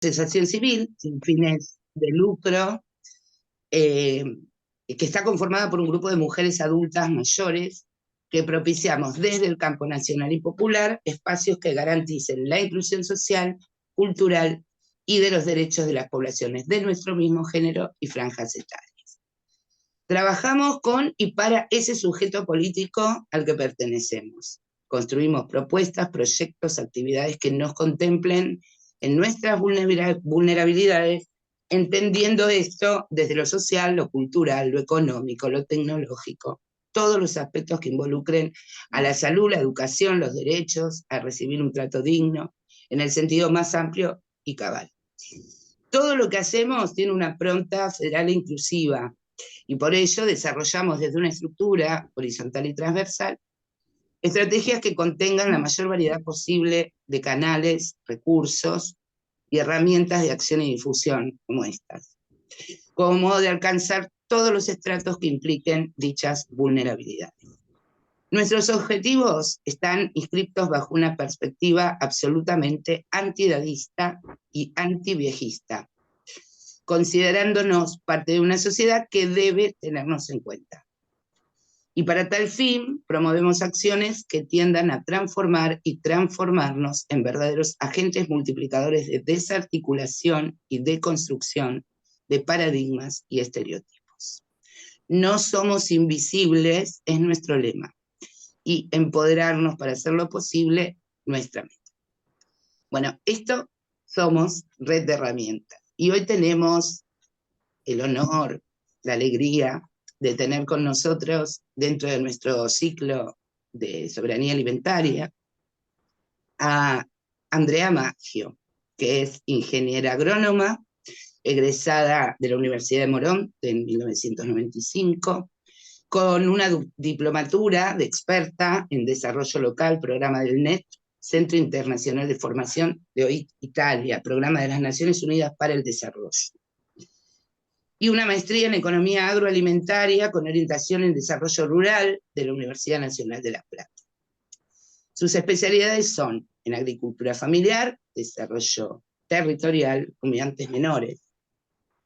asociación civil sin fines de lucro, que está conformada por un grupo de mujeres adultas mayores que propiciamos desde el campo nacional y popular espacios que garanticen la inclusión social, cultural y de los derechos de las poblaciones de nuestro mismo género y franjas etarias. Trabajamos con y para ese sujeto político al que pertenecemos. Construimos propuestas, proyectos, actividades que nos contemplen en nuestras vulnerabilidades, entendiendo esto desde lo social, lo cultural, lo económico, lo tecnológico, todos los aspectos que involucren a la salud, la educación, los derechos, a recibir un trato digno, en el sentido más amplio y cabal. Todo lo que hacemos tiene una pronta federal e inclusiva, y por ello desarrollamos desde una estructura horizontal y transversal estrategias que contengan la mayor variedad posible de canales, recursos y herramientas de acción y difusión como estas, como modo de alcanzar todos los estratos que impliquen dichas vulnerabilidades. Nuestros objetivos están inscriptos bajo una perspectiva absolutamente antidadista y antiviejista, considerándonos parte de una sociedad que debe tenernos en cuenta. Y para tal fin, promovemos acciones que tiendan a transformar y transformarnos en verdaderos agentes multiplicadores de desarticulación y deconstrucción de paradigmas y estereotipos. No somos invisibles, es nuestro lema, y empoderarnos para hacerlo posible, nuestra meta. Bueno, esto somos Red de Herramientas. Y hoy tenemos el honor, la alegría de tener con nosotros, dentro de nuestro ciclo de soberanía alimentaria, a Andrea Maggio, que es ingeniera agrónoma, egresada de la Universidad de Morón en 1995, con una diplomatura de experta en desarrollo local, programa del NET, Centro Internacional de Formación de OIT Italia, programa de las Naciones Unidas para el Desarrollo, y una maestría en Economía Agroalimentaria con orientación en Desarrollo Rural de la Universidad Nacional de La Plata. Sus especialidades son en agricultura familiar, desarrollo territorial, comunidades menores,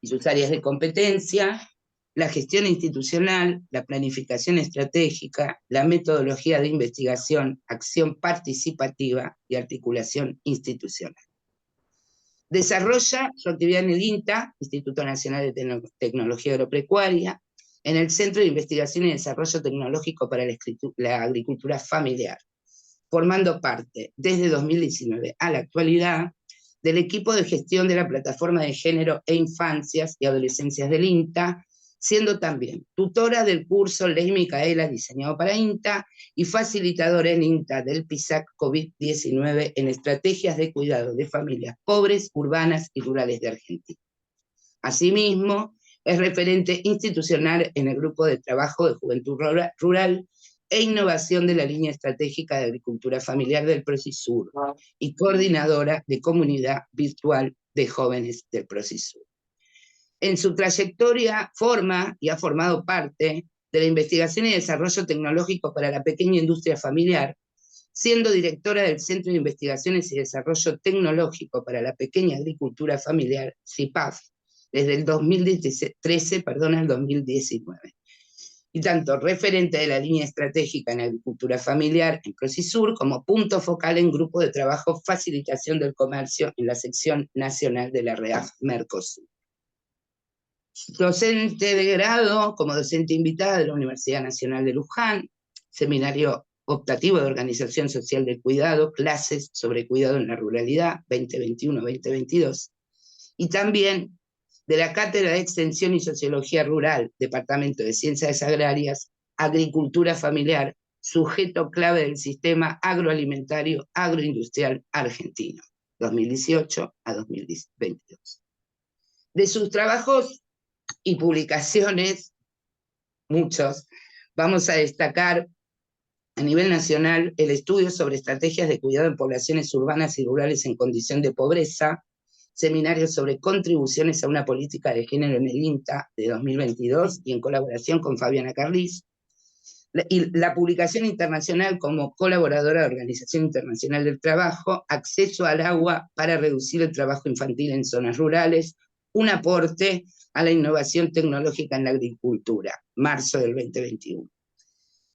y sus áreas de competencia: la gestión institucional, la planificación estratégica, la metodología de investigación, acción participativa y articulación institucional. Desarrolla su actividad en el INTA, Instituto Nacional de Tecnología Agropecuaria, en el Centro de Investigación y Desarrollo Tecnológico para la Agricultura Familiar, formando parte, desde 2019 a la actualidad, del equipo de gestión de la Plataforma de Género e Infancias y Adolescencias del INTA, siendo también tutora del curso Ley Micaela diseñado para INTA y facilitadora en INTA del PISAC COVID-19 en estrategias de cuidado de familias pobres, urbanas y rurales de Argentina. Asimismo, es referente institucional en el Grupo de Trabajo de Juventud Rural e Innovación de la Línea Estratégica de Agricultura Familiar del PROCISUR y coordinadora de Comunidad Virtual de Jóvenes del PROCISUR. En su trayectoria forma y ha formado parte de la investigación y desarrollo tecnológico para la pequeña industria familiar, siendo directora del Centro de Investigaciones y Desarrollo Tecnológico para la Pequeña Agricultura Familiar, CIPAF, desde el 2013 al 2019. Y tanto referente de la línea estratégica en agricultura familiar en PROCISUR, como punto focal en grupo de trabajo facilitación del comercio en la sección nacional de la REAF Mercosur. Docente de grado, como docente invitada de la Universidad Nacional de Luján, seminario optativo de Organización Social del Cuidado, clases sobre cuidado en la ruralidad 2021-2022, y también de la Cátedra de Extensión y Sociología Rural, Departamento de Ciencias Agrarias, Agricultura Familiar, sujeto clave del sistema agroalimentario agroindustrial argentino, 2018 a 2022. De sus trabajos y publicaciones, muchos, vamos a destacar a nivel nacional el estudio sobre estrategias de cuidado en poblaciones urbanas y rurales en condición de pobreza, seminarios sobre contribuciones a una política de género en el INTA de 2022 y en colaboración con Fabiana Carlis, y la publicación internacional como colaboradora de la Organización Internacional del Trabajo, acceso al agua para reducir el trabajo infantil en zonas rurales, un aporte a la innovación tecnológica en la agricultura, marzo del 2021.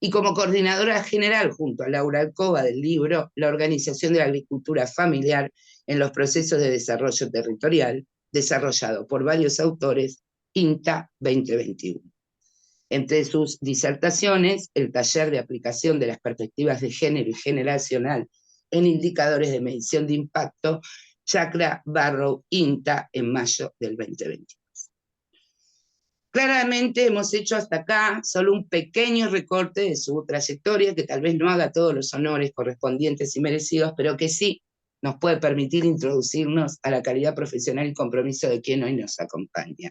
Y como coordinadora general, junto a Laura Alcoba, del libro La Organización de la Agricultura Familiar en los Procesos de Desarrollo Territorial, desarrollado por varios autores, INTA 2021. Entre sus disertaciones, el taller de aplicación de las perspectivas de género y generacional en indicadores de medición de impacto, Chacra Barrow INTA, en mayo del 2022. Claramente hemos hecho hasta acá solo un pequeño recorte de su trayectoria, que tal vez no haga todos los honores correspondientes y merecidos, pero que sí nos puede permitir introducirnos a la calidad profesional y compromiso de quien hoy nos acompaña.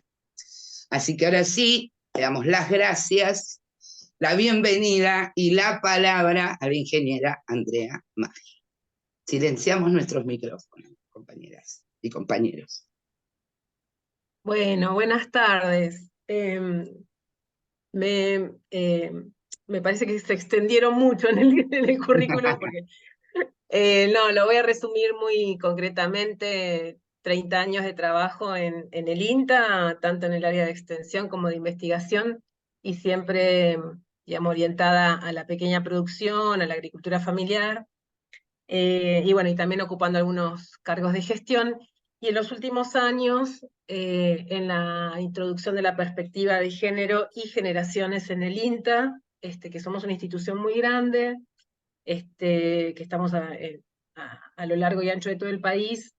Así que ahora sí, le damos las gracias, la bienvenida y la palabra a la ingeniera Andrea Maggi. Silenciamos nuestros micrófonos, compañeras y compañeros. Bueno, buenas tardes. Me parece que se extendieron mucho en el currículum, porque no, lo voy a resumir muy concretamente. 30 años de trabajo en el INTA, tanto en el área de extensión como de investigación, y siempre, digamos, orientada a la pequeña producción, a la agricultura familiar, y bueno, y también ocupando algunos cargos de gestión. Y en los últimos años, en la introducción de la perspectiva de género y generaciones en el INTA, que somos una institución muy grande, que estamos a lo largo y ancho de todo el país,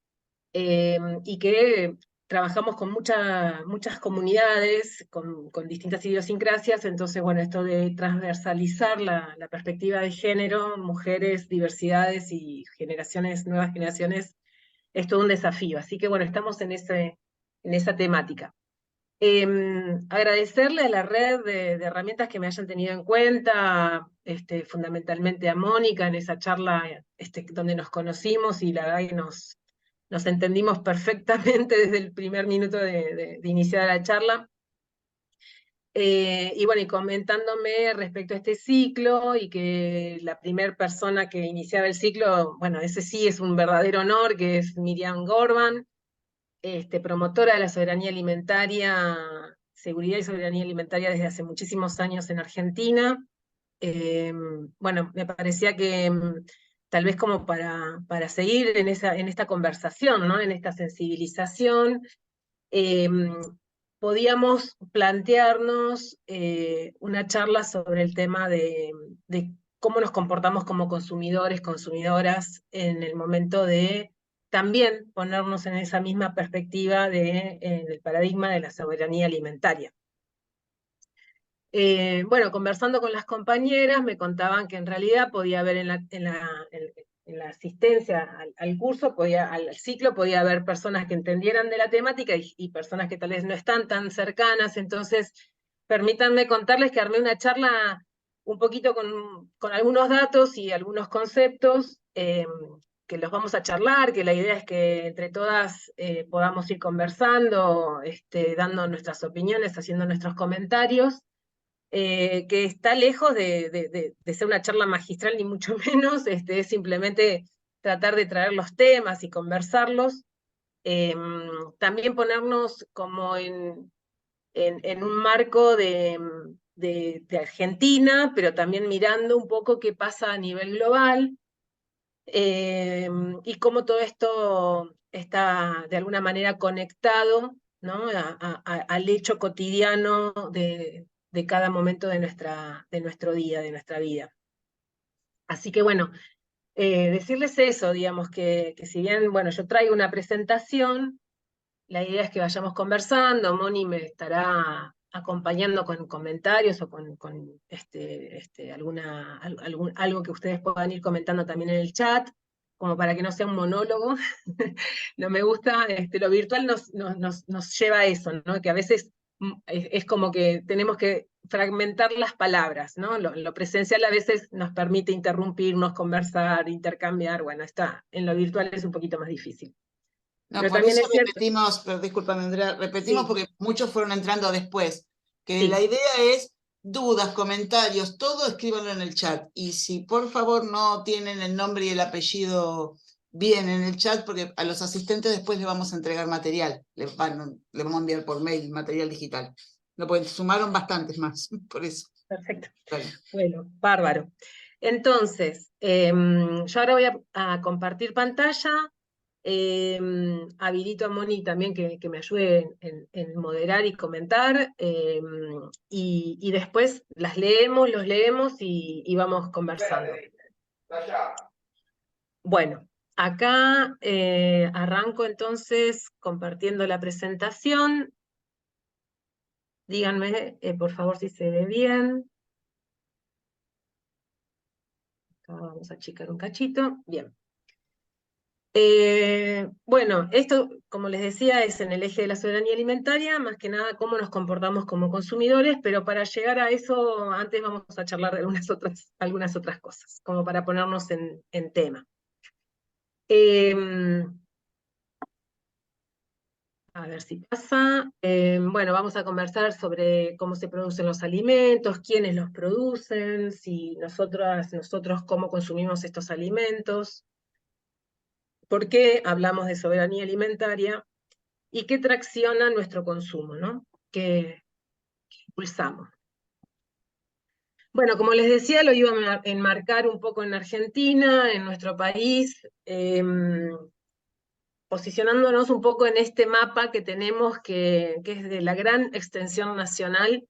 y que trabajamos con muchas comunidades, con distintas idiosincrasias. Entonces, bueno, esto de transversalizar la perspectiva de género, mujeres, diversidades y nuevas generaciones, es todo un desafío. Así que bueno, estamos en esa temática. Agradecerle a la red de herramientas que me hayan tenido en cuenta, fundamentalmente a Mónica en esa charla donde nos conocimos, y la verdad que nos entendimos perfectamente desde el primer minuto de iniciar la charla. Y bueno, y comentándome respecto a este ciclo, y que la primera persona que iniciaba el ciclo, bueno, ese sí es un verdadero honor, que es Miriam Gorban, promotora de la soberanía alimentaria, seguridad y soberanía alimentaria desde hace muchísimos años en Argentina. Bueno, me parecía que tal vez como para seguir en esta conversación, ¿no? En esta sensibilización, podíamos plantearnos una charla sobre el tema de cómo nos comportamos como consumidores, consumidoras, en el momento de también ponernos en esa misma perspectiva en el paradigma de la soberanía alimentaria. Bueno, conversando con las compañeras, me contaban que en realidad podía haber en la asistencia al curso, al ciclo, podía haber personas que entendieran de la temática y personas que tal vez no están tan cercanas. Entonces, permítanme contarles que armé una charla un poquito con algunos datos y algunos conceptos, que los vamos a charlar, que la idea es que entre todas podamos ir conversando, dando nuestras opiniones, haciendo nuestros comentarios. Que está lejos de ser una charla magistral, ni mucho menos. Es simplemente tratar de traer los temas y conversarlos. También ponernos como en un marco de Argentina, pero también mirando un poco qué pasa a nivel global, y cómo todo esto está de alguna manera conectado, ¿no? Al hecho cotidiano de cada momento de nuestro día, de nuestra vida. Así que bueno, decirles eso, digamos, que si bien, bueno, yo traigo una presentación, la idea es que vayamos conversando. Moni me estará acompañando con comentarios o con algo que ustedes puedan ir comentando también en el chat, como para que no sea un monólogo. No me gusta, lo virtual nos lleva a eso, ¿no? Que a veces es como que tenemos que fragmentar las palabras, ¿no? Lo presencial a veces nos permite interrumpirnos, conversar, intercambiar. Bueno, en lo virtual es un poquito más difícil. No, Pero por también eso es cierto. repetimos, pero discúlpame Andrea, repetimos Sí, porque muchos fueron entrando después, que sí. la idea es dudas, comentarios, todo escríbanlo en el chat. Y si por favor no tienen el nombre y el apellido bien en el chat, porque a los asistentes después les vamos a entregar material, les vamos a enviar por mail material digital. No pueden, sumaron bastantes más, por eso. Perfecto. Vale. Bueno, bárbaro. Entonces, yo ahora voy a compartir pantalla. Habilito a Moni también que me ayude en moderar y comentar. Y después los leemos y vamos conversando. Bueno, acá arranco entonces compartiendo la presentación. Díganme, por favor, si se ve bien. Acá vamos a achicar un cachito. Bien. Bueno, esto, como les decía, es en el eje de la soberanía alimentaria, más que nada cómo nos comportamos como consumidores, pero para llegar a eso, antes vamos a charlar de algunas otras cosas, como para ponernos en tema. A ver si pasa. Bueno, vamos a conversar sobre cómo se producen los alimentos, quiénes los producen, si nosotros cómo consumimos estos alimentos, por qué hablamos de soberanía alimentaria y qué tracciona nuestro consumo, ¿no? Que impulsamos. Bueno, como les decía, lo iba a enmarcar un poco en Argentina, en nuestro país, posicionándonos un poco en este mapa que tenemos, que es de la gran extensión nacional.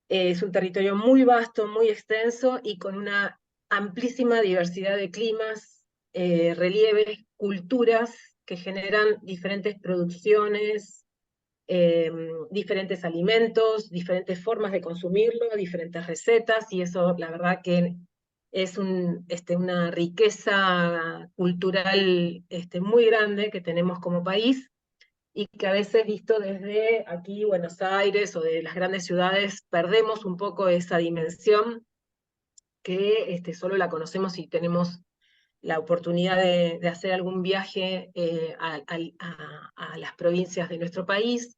Es un territorio muy vasto, muy extenso y con una amplísima diversidad de climas, relieves, culturas que generan diferentes producciones, diferentes alimentos, diferentes formas de consumirlo, diferentes recetas, y eso la verdad que es una riqueza cultural muy grande que tenemos como país, y que a veces visto desde aquí, Buenos Aires, o de las grandes ciudades, perdemos un poco esa dimensión que solo la conocemos si tenemos la oportunidad de hacer algún viaje a las provincias de nuestro país.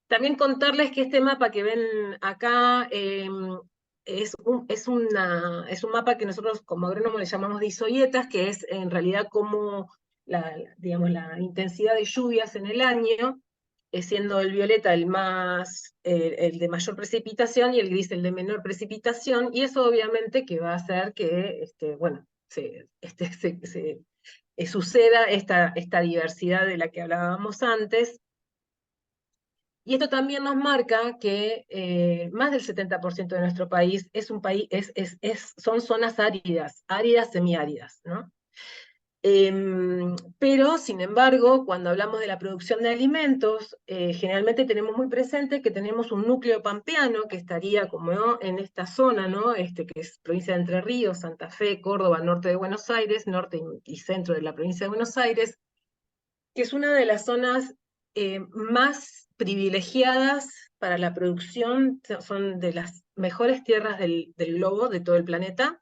También contarles que este mapa que ven acá es un mapa que nosotros como agrónomos le llamamos de isoietas, que es en realidad como digamos, la intensidad de lluvias en el año, siendo el violeta el de mayor precipitación y el gris el de menor precipitación, y eso obviamente que va a hacer que bueno, suceda esta diversidad de la que hablábamos antes. Y esto también nos marca que más del 70% de nuestro país son zonas áridas, semiáridas, ¿no? Pero, sin embargo, cuando hablamos de la producción de alimentos, generalmente tenemos muy presente que tenemos un núcleo pampeano que estaría como, ¿no?, en esta zona, ¿no?, que es provincia de Entre Ríos, Santa Fe, Córdoba, norte de Buenos Aires, norte y centro de la provincia de Buenos Aires, que es una de las zonas más privilegiadas para la producción, son de las mejores tierras del globo, de todo el planeta,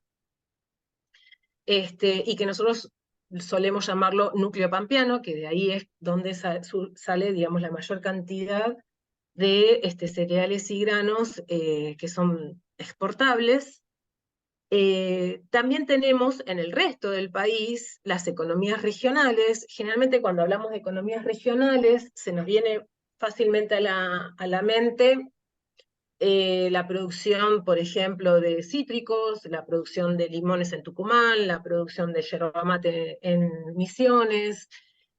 y que nosotros solemos llamarlo núcleo pampeano, que de ahí es donde sale, digamos, la mayor cantidad de cereales y granos que son exportables. También tenemos en el resto del país las economías regionales. Generalmente cuando hablamos de economías regionales se nos viene fácilmente a la mente la producción, por ejemplo, de cítricos, la producción de limones en Tucumán, la producción de yerba mate en Misiones,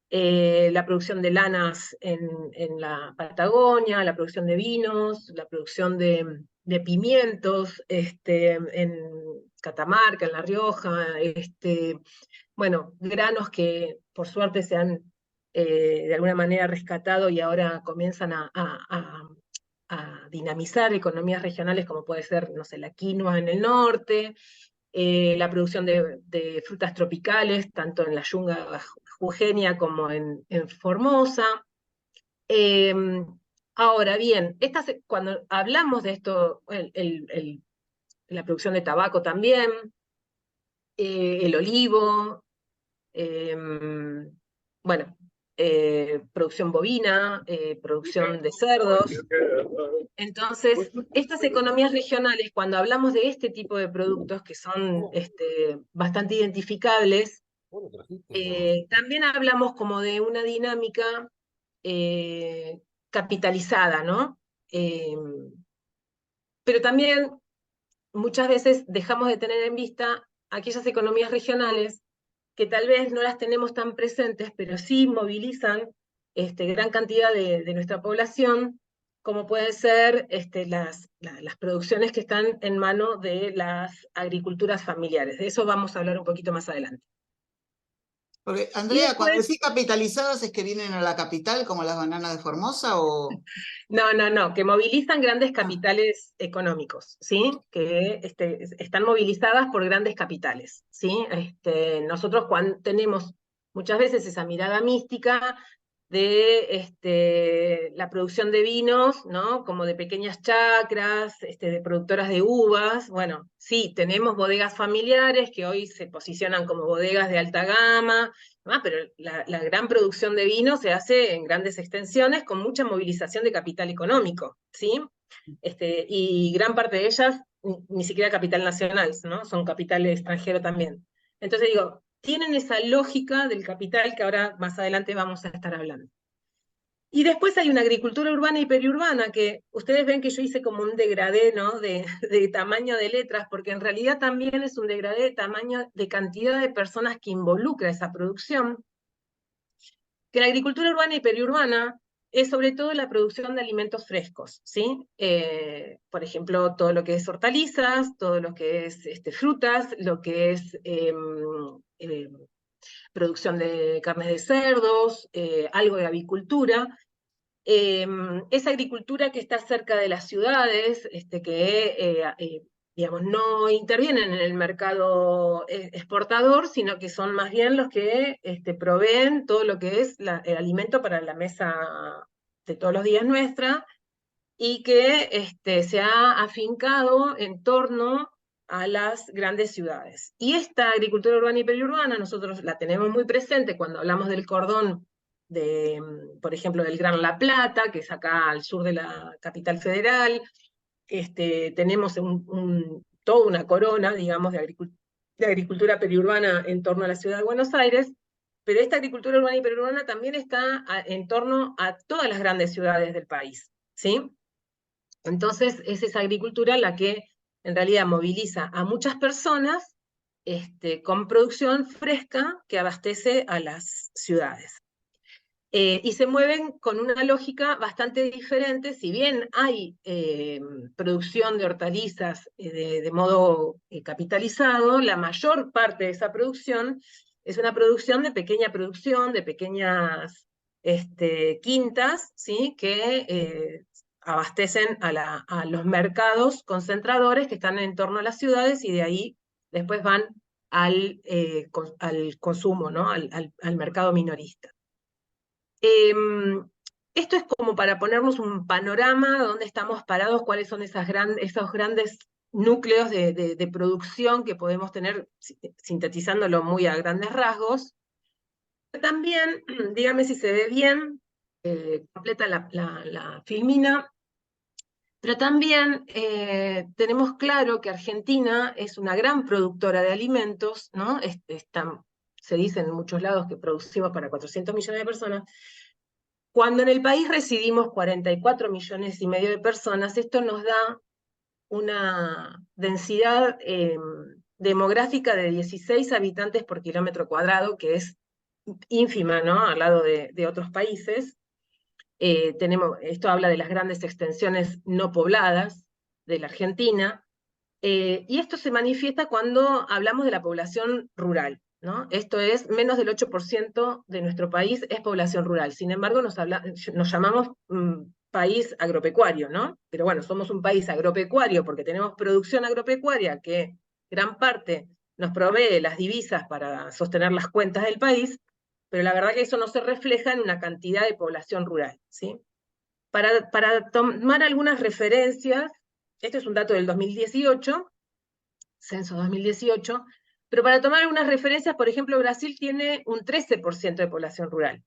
la producción de lanas en la Patagonia, la producción de vinos, la producción de pimientos en Catamarca, en La Rioja, bueno, granos que por suerte se han de alguna manera rescatado y ahora comienzan a dinamizar economías regionales, como puede ser, no sé, la quinoa en el norte, la producción de frutas tropicales, tanto en la yunga jujeña como en Formosa. Ahora bien, cuando hablamos de esto, la producción de tabaco también, el olivo, bueno, producción bovina, producción de cerdos. Entonces, estas economías regionales, cuando hablamos de este tipo de productos que son bastante identificables, también hablamos como de una dinámica capitalizada, ¿no? Pero también muchas veces dejamos de tener en vista aquellas economías regionales que tal vez no las tenemos tan presentes, pero sí movilizan gran cantidad de nuestra población, como pueden ser las producciones que están en mano de las agriculturas familiares. De eso vamos a hablar un poquito más adelante. Porque, Y Andrea, cuando después, decís capitalizadas, ¿es que vienen a la capital, como las bananas de Formosa, o...? no, que movilizan grandes capitales económicos, ¿sí? Que están movilizadas por grandes capitales, ¿sí? Nosotros cuando tenemos muchas veces esa mirada mística de la producción de vinos, ¿no? Como de pequeñas chacras, de productoras de uvas. Bueno, sí, tenemos bodegas familiares que hoy se posicionan como bodegas de alta gama, ¿no? Pero la gran producción de vino se hace en grandes extensiones con mucha movilización de capital económico, ¿sí? Y gran parte de ellas ni siquiera capital nacional, ¿no? Son capital extranjero también. Entonces digo, tienen esa lógica del capital que ahora más adelante vamos a estar hablando. Y después hay una agricultura urbana y periurbana, que ustedes ven que yo hice como un degradé, ¿no? de tamaño de letras, porque en realidad también es un degradé de tamaño, de cantidad de personas que involucra esa producción. Que la agricultura urbana y periurbana es sobre todo la producción de alimentos frescos, ¿sí? Por ejemplo, todo lo que es hortalizas, todo lo que es frutas, lo que es producción de carnes de cerdos, algo de avicultura. Esa agricultura que está cerca de las ciudades, digamos, no intervienen en el mercado exportador, sino que son más bien los que proveen todo lo que es el alimento para la mesa de todos los días nuestra, y que se ha afincado en torno a las grandes ciudades. Y esta agricultura urbana y periurbana nosotros la tenemos muy presente cuando hablamos del cordón por ejemplo, del Gran La Plata, que es acá al sur de la capital federal. Tenemos toda una corona, digamos, de agricultura periurbana en torno a la ciudad de Buenos Aires, pero esta agricultura urbana y periurbana también está en torno a todas las grandes ciudades del país, ¿sí? Entonces es esa agricultura la que en realidad moviliza a muchas personas con producción fresca que abastece a las ciudades. Y se mueven con una lógica bastante diferente, si bien hay producción de hortalizas de modo capitalizado, la mayor parte de esa producción es una producción, de pequeñas quintas, ¿sí? Que abastecen a los mercados concentradores que están en torno a las ciudades, y de ahí después van al consumo, ¿no? al mercado minorista. Esto es como para ponernos un panorama de dónde estamos parados, cuáles son esos grandes núcleos de producción que podemos tener, sintetizándolo muy a grandes rasgos. También, dígame si se ve bien, completa la filmina, pero también tenemos claro que Argentina es una gran productora de alimentos, ¿no? Se dice en muchos lados que producimos para 400 millones de personas. Cuando en el país residimos 44 millones y medio de personas, esto nos da una densidad demográfica de 16 habitantes por kilómetro cuadrado, que es ínfima, ¿no? Al lado de otros países. Esto habla de las grandes extensiones no pobladas de la Argentina, y esto se manifiesta cuando hablamos de la población rural, ¿no? Esto es, menos del 8% de nuestro país es población rural. Sin embargo, nos llamamos país agropecuario, ¿no? Pero bueno, somos un país agropecuario porque tenemos producción agropecuaria que gran parte nos provee las divisas para sostener las cuentas del país, pero la verdad que eso no se refleja en una cantidad de población rural, ¿sí? Para tomar algunas referencias, este es un dato del 2018, censo 2018, pero para tomar algunas referencias, por ejemplo, Brasil tiene un 13% de población rural.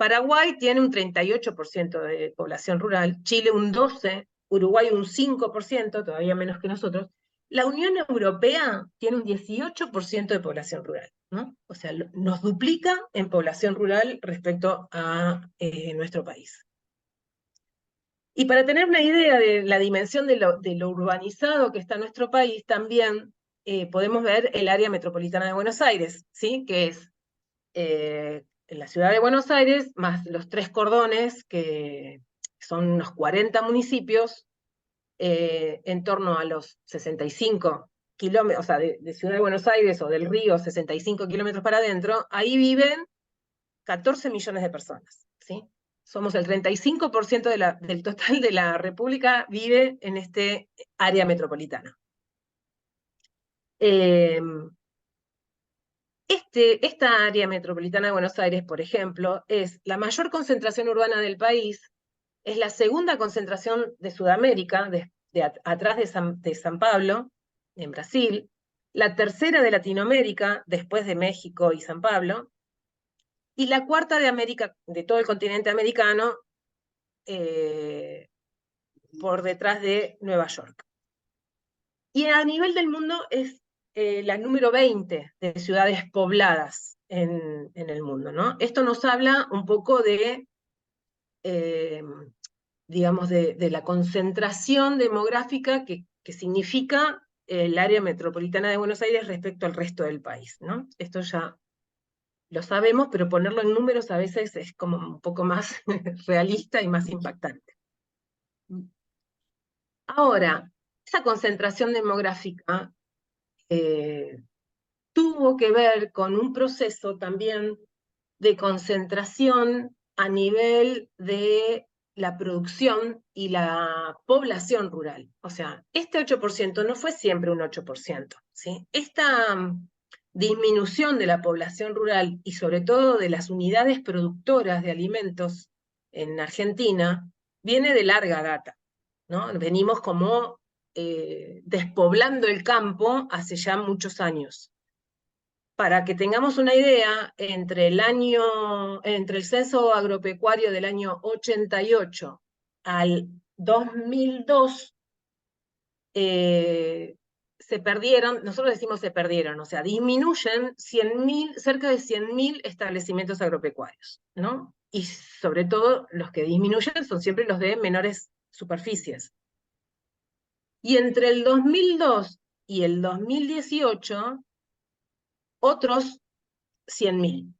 Paraguay tiene un 38% de población rural, Chile un 12%, Uruguay un 5%, todavía menos que nosotros. La Unión Europea tiene un 18% de población rural, ¿no? O sea, nos duplica en población rural respecto a nuestro país. Y para tener una idea de la dimensión de lo urbanizado que está nuestro país, también podemos ver el área metropolitana de Buenos Aires, ¿sí? Que es la ciudad de Buenos Aires, más los 3 cordones, que son unos 40 municipios, en torno a los 65 kilómetros, o sea, de Ciudad de Buenos Aires o del río, 65 kilómetros para adentro, ahí viven 14 millones de personas, ¿sí? Somos el 35% del total de la República vive en este área metropolitana. Esta área metropolitana de Buenos Aires, por ejemplo, es la mayor concentración urbana del país, es la segunda concentración de Sudamérica, atrás de San Pablo, en Brasil, la tercera de Latinoamérica, después de México y San Pablo, y la cuarta de América, de todo el continente americano, por detrás de Nueva York. Y a nivel del mundo es la número 20 de ciudades pobladas en el mundo, ¿no? Esto nos habla un poco de, digamos, de la concentración demográfica que significa el área metropolitana de Buenos Aires respecto al resto del país, ¿no? Esto ya lo sabemos, pero ponerlo en números a veces es como un poco más realista y más impactante. Ahora, esa concentración demográfica tuvo que ver con un proceso también de concentración a nivel de la producción y la población rural. O sea, este 8% no fue siempre un 8%, ¿sí? Esta disminución de la población rural y sobre todo de las unidades productoras de alimentos en Argentina viene de larga data, ¿no? Venimos como despoblando el campo hace ya muchos años. Para que tengamos una idea, entre el censo agropecuario del año 88 al 2002, se perdieron, nosotros decimos se perdieron, o sea, disminuyen cerca de 100.000 establecimientos agropecuarios, ¿no? Y sobre todo los que disminuyen son siempre los de menores superficies. Y entre el 2002 y el 2018, otros 100.000,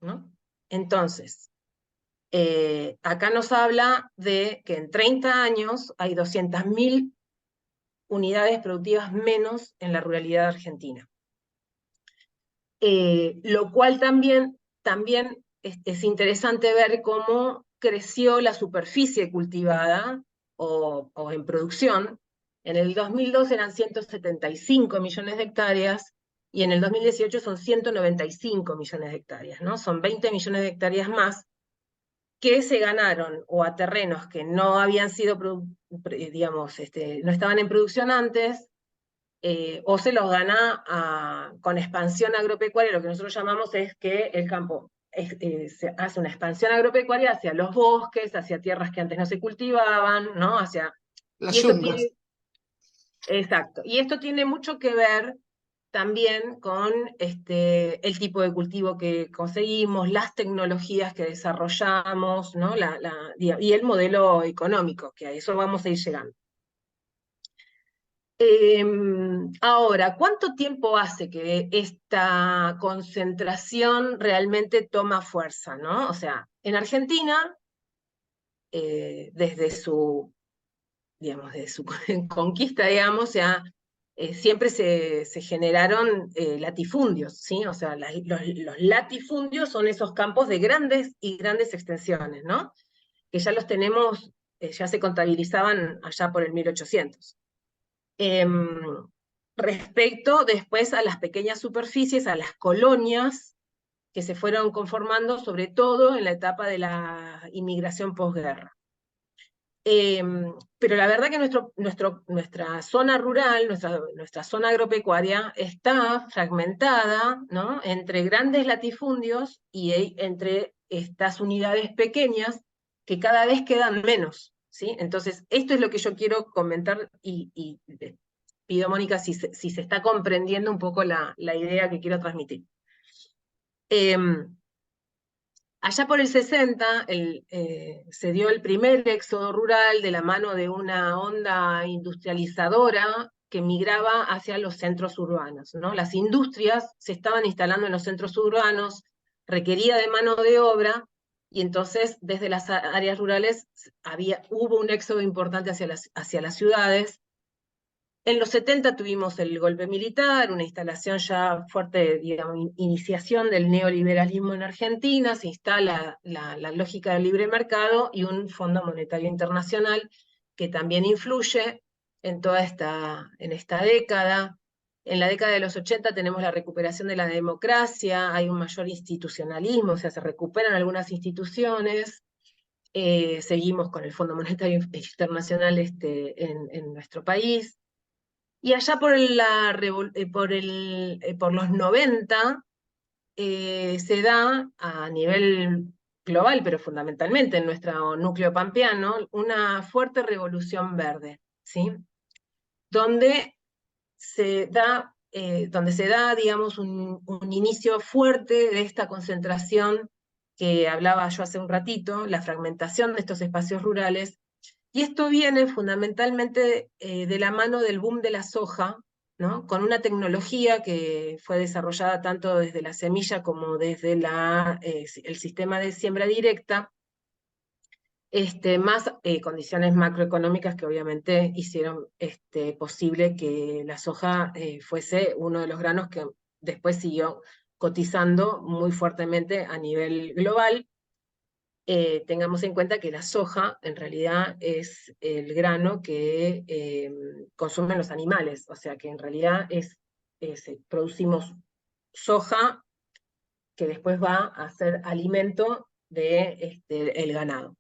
¿no? Entonces, acá nos habla de que en 30 años hay 200.000 unidades productivas menos en la ruralidad argentina. Lo cual también es interesante ver cómo creció la superficie cultivada o en producción. En el 2002 eran 175 millones de hectáreas, y en el 2018 son 195 millones de hectáreas, ¿no? Son 20 millones de hectáreas más que se ganaron o a terrenos que no habían sido, digamos, no estaban en producción antes, o se los gana con expansión agropecuaria. Lo que nosotros llamamos es que el campo se hace una expansión agropecuaria hacia los bosques, hacia tierras que antes no se cultivaban, ¿no? Hacia... Las yungas. Exacto. Y esto tiene mucho que ver también con el tipo de cultivo que conseguimos, las tecnologías que desarrollamos, ¿no? Y el modelo económico, que a eso vamos a ir llegando. Ahora, ¿cuánto tiempo hace que esta concentración realmente toma fuerza, ¿no? O sea, en Argentina, desde su, digamos, de su conquista, digamos, o sea, siempre se generaron latifundios, ¿sí? O sea, los latifundios son esos campos de grandes y grandes extensiones, ¿no? Que ya los tenemos, ya se contabilizaban allá por el 1800. Respecto después a las pequeñas superficies, a las colonias que se fueron conformando, sobre todo en la etapa de la inmigración posguerra. Pero la verdad que nuestra zona rural, nuestra zona agropecuaria, está fragmentada, ¿no? Entre grandes latifundios y entre estas unidades pequeñas que cada vez quedan menos, ¿sí? Entonces, esto es lo que yo quiero comentar y pido, Mónica, si se está comprendiendo un poco la idea que quiero transmitir. Allá por el 60 se dio el primer éxodo rural de la mano de una onda industrializadora que migraba hacia los centros urbanos, ¿no? Las industrias se estaban instalando en los centros urbanos, requería de mano de obra, y entonces desde las áreas rurales hubo un éxodo importante hacia las ciudades. En los 70 tuvimos el golpe militar, una instalación ya fuerte, digamos, iniciación del neoliberalismo en Argentina, se instala la lógica del libre mercado y un Fondo Monetario Internacional que también influye en esta década. En la década de los 80 tenemos la recuperación de la democracia, hay un mayor institucionalismo, o sea, se recuperan algunas instituciones. Seguimos con el Fondo Monetario Internacional en nuestro país. Y allá por los 90 se da a nivel global, pero fundamentalmente en nuestro núcleo pampeano, una fuerte revolución verde, ¿sí? Donde se da, digamos, un inicio fuerte de esta concentración que hablaba yo hace un ratito, la fragmentación de estos espacios rurales. Y esto viene fundamentalmente de la mano del boom de la soja, ¿no? Con una tecnología que fue desarrollada tanto desde la semilla como desde el sistema de siembra directa, más condiciones macroeconómicas que obviamente hicieron posible que la soja fuese uno de los granos que después siguió cotizando muy fuertemente a nivel global. Tengamos en cuenta que la soja en realidad es el grano que consumen los animales, o sea que en realidad producimos soja que después va a ser alimento del ganado.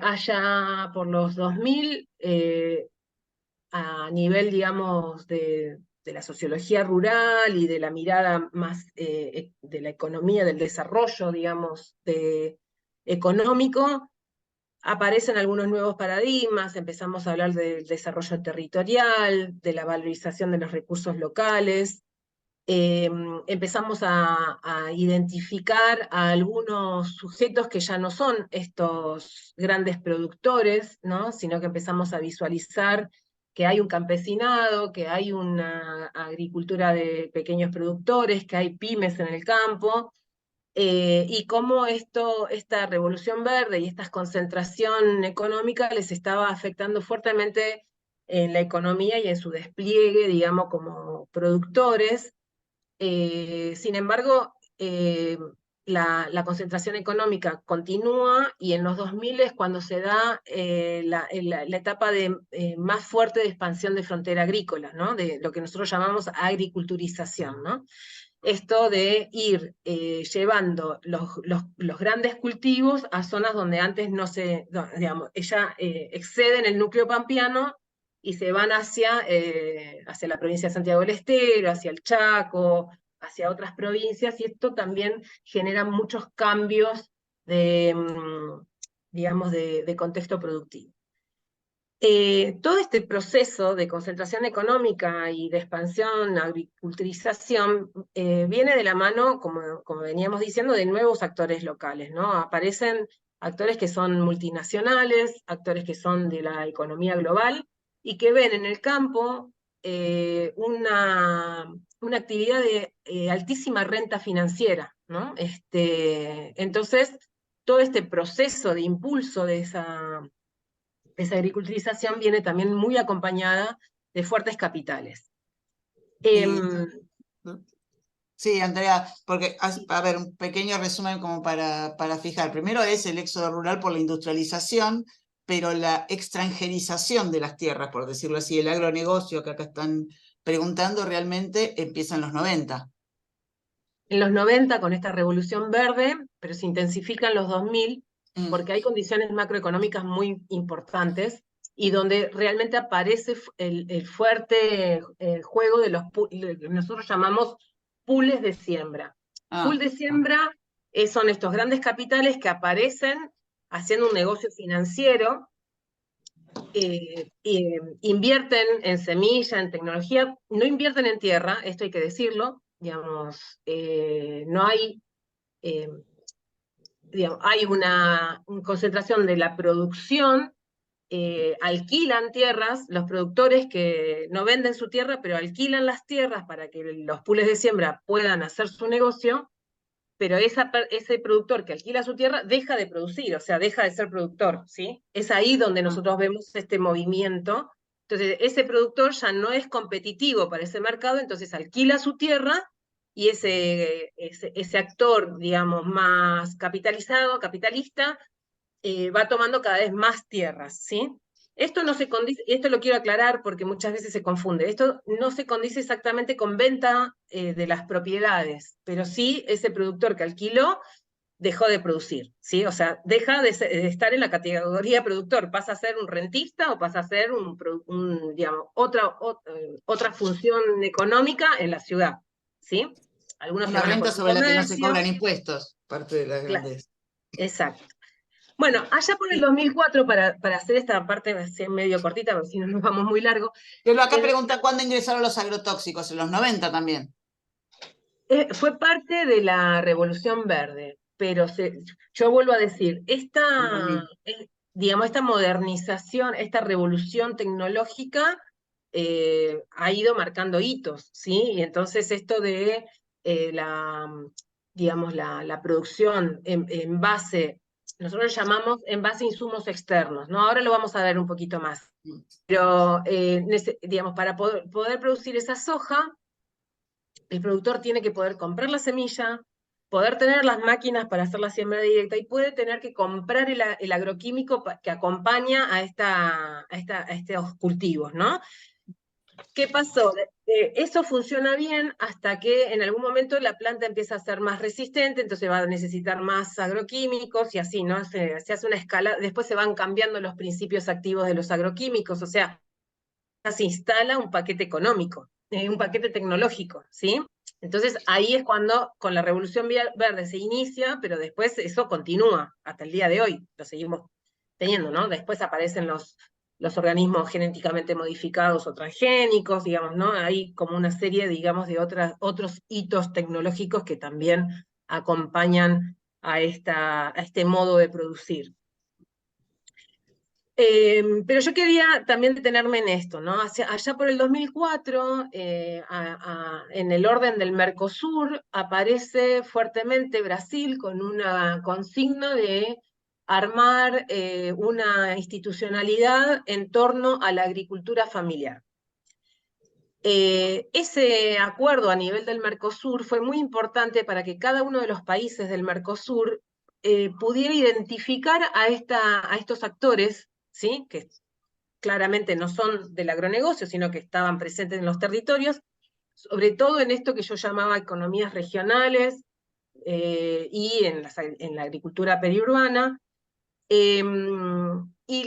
Allá por los 2000, a nivel, digamos, de la sociología rural y de la mirada más de la economía, del desarrollo, digamos, económico, aparecen algunos nuevos paradigmas, empezamos a hablar del desarrollo territorial, de la valorización de los recursos locales, empezamos a identificar a algunos sujetos que ya no son estos grandes productores, ¿no? Sino que empezamos a visualizar que hay un campesinado, que hay una agricultura de pequeños productores, que hay pymes en el campo, y cómo esta revolución verde y esta concentración económica les estaba afectando fuertemente en la economía y en su despliegue, digamos, como productores. Sin embargo, la concentración económica continúa y en los 2000 es cuando se da la etapa más fuerte de expansión de frontera agrícola, ¿no? De lo que nosotros llamamos agriculturización, ¿no? Esto de ir llevando los grandes cultivos a zonas donde antes no se, digamos, exceden el núcleo pampeano y se van hacia la provincia de Santiago del Estero, hacia el Chaco, hacia otras provincias, y esto también genera muchos cambios digamos, de contexto productivo. Todo este proceso de concentración económica y de expansión, agriculturización, viene de la mano, como veníamos diciendo, de nuevos actores locales, ¿no? Aparecen actores que son multinacionales, actores que son de la economía global, y que ven en el campo una actividad de altísima renta financiera, ¿no? Entonces, todo este proceso de impulso de esa agriculturización viene también muy acompañada de fuertes capitales. Sí, Andrea, porque, a ver, un pequeño resumen como para fijar. Primero es el éxodo rural por la industrialización, pero la extranjerización de las tierras, por decirlo así, el agronegocio que acá están preguntando, realmente empieza en los 90. En los 90, con esta revolución verde, pero se intensifica en los 2000, porque hay condiciones macroeconómicas muy importantes y donde realmente aparece el fuerte juego de lo que nosotros llamamos pools de siembra. Pool de siembra son estos grandes capitales que aparecen haciendo un negocio financiero, invierten en semilla, en tecnología, no invierten en tierra, esto hay que decirlo, digamos, no hay, digamos, hay una concentración de la producción, alquilan tierras, los productores que no venden su tierra, pero alquilan las tierras para que los pools de siembra puedan hacer su negocio, pero ese productor que alquila su tierra deja de producir, o sea, deja de ser productor, ¿sí? Es ahí donde nosotros vemos este movimiento. Entonces, ese productor ya no es competitivo para ese mercado, entonces alquila su tierra y ese actor, digamos, más capitalizado, capitalista, va tomando cada vez más tierras, ¿sí? Esto no se condice, esto lo quiero aclarar porque muchas veces se confunde, esto no se condice exactamente con venta de las propiedades, pero sí ese productor que alquiló dejó de producir, ¿sí? O sea, deja de estar en la categoría productor, pasa a ser un rentista o pasa a ser digamos, otra función económica en la ciudad, ¿sí? Algunos se Una van a renta poner un sobre la que no se comercio. cobran impuestos, parte de la Claro, grandeza. exacto. Bueno, allá por el 2004, para hacer esta parte así medio cortita, porque si no nos vamos muy largo. Pero acá pregunta cuándo ingresaron los agrotóxicos, en los 90 también. Fue parte de la Revolución Verde, pero yo vuelvo a decir, digamos, esta modernización, esta revolución tecnológica ha ido marcando hitos, ¿sí? Y entonces esto de digamos, la producción en base, nosotros lo llamamos en base a insumos externos, ¿no? Ahora lo vamos a ver un poquito más. Pero, digamos, para poder producir esa soja, el productor tiene que poder comprar la semilla, poder tener las máquinas para hacer la siembra directa y puede tener que comprar el agroquímico que acompaña a estos cultivos, ¿no? ¿Qué pasó? Eso funciona bien hasta que en algún momento la planta empieza a ser más resistente, entonces va a necesitar más agroquímicos y así, ¿no? Se hace una escala, después se van cambiando los principios activos de los agroquímicos, o sea, se instala un paquete económico, un paquete tecnológico, ¿sí? Entonces ahí es cuando con la Revolución Verde se inicia, pero después eso continúa hasta el día de hoy, lo seguimos teniendo, ¿no? Después aparecen los organismos genéticamente modificados o transgénicos, digamos, ¿no? Hay como una serie, digamos, de otros hitos tecnológicos que también acompañan a este modo de producir. Pero yo quería también detenerme en esto, ¿no? Allá por el 2004, en el orden del Mercosur, aparece fuertemente Brasil con una consigna de armar una institucionalidad en torno a la agricultura familiar. Ese acuerdo a nivel del Mercosur fue muy importante para que cada uno de los países del Mercosur pudiera identificar a estos actores, ¿sí? Que claramente no son del agronegocio, sino que estaban presentes en los territorios, sobre todo en esto que yo llamaba economías regionales y en la agricultura periurbana. Y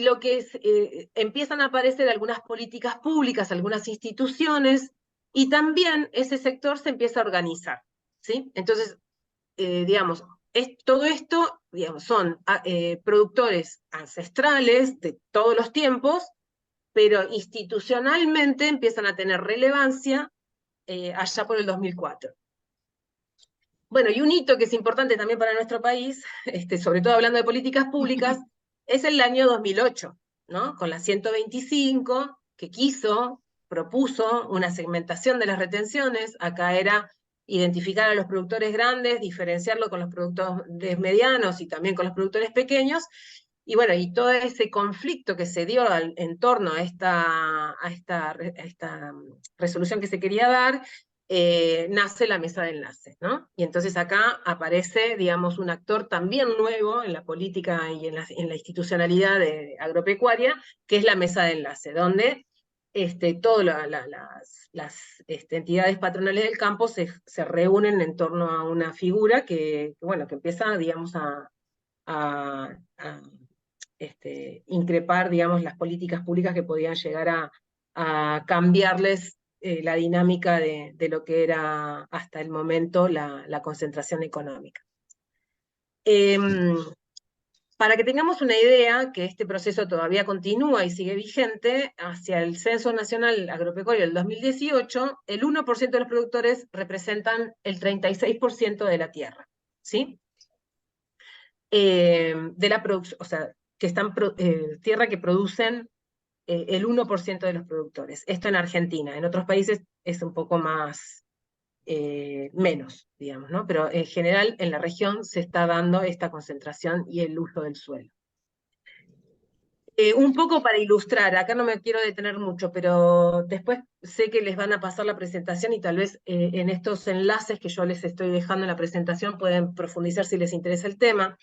lo que empiezan a aparecer algunas políticas públicas, algunas instituciones, y también ese sector se empieza a organizar, ¿sí? Entonces, digamos, todo esto, digamos, son productores ancestrales de todos los tiempos, pero institucionalmente empiezan a tener relevancia allá por el 2004. Bueno, y un hito que es importante también para nuestro país, sobre todo hablando de políticas públicas, es el año 2008, ¿no? Con la 125, que propuso una segmentación de las retenciones. Acá era identificar a los productores grandes, diferenciarlo con los productores medianos y también con los productores pequeños. Y bueno, y todo ese conflicto que se dio en torno a esta resolución que se quería dar, nace la mesa de enlace, ¿no? Y entonces acá aparece, digamos, un actor también nuevo en la política y en la institucionalidad agropecuaria, que es la mesa de enlace, donde todas las entidades patronales del campo se reúnen en torno a una figura que empieza, digamos, a increpar, digamos, las políticas públicas que podían llegar a cambiarles la dinámica de lo que era hasta el momento la concentración económica. Para que tengamos una idea, que este proceso todavía continúa y sigue vigente, hacia el Censo Nacional Agropecuario del 2018, el 1% de los productores representan el 36% de la tierra, ¿sí? De la producción, o sea, que están tierra que producen el 1% de los productores. Esto en Argentina. En otros países es un poco más, menos, digamos, ¿no? Pero en general en la región se está dando esta concentración y el uso del suelo. Un poco para ilustrar, acá no me quiero detener mucho, pero después sé que les van a pasar la presentación y tal vez en estos enlaces que yo les estoy dejando en la presentación pueden profundizar si les interesa el tema.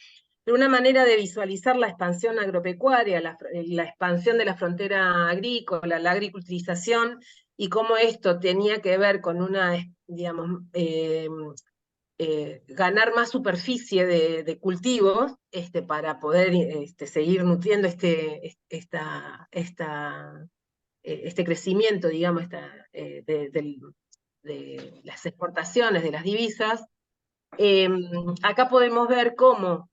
Pero una manera de visualizar la expansión agropecuaria, la expansión de la frontera agrícola, la agriculturización, y cómo esto tenía que ver con una, digamos, ganar más superficie de cultivos para poder seguir nutriendo este crecimiento, digamos, de las exportaciones, de las divisas. Acá podemos ver cómo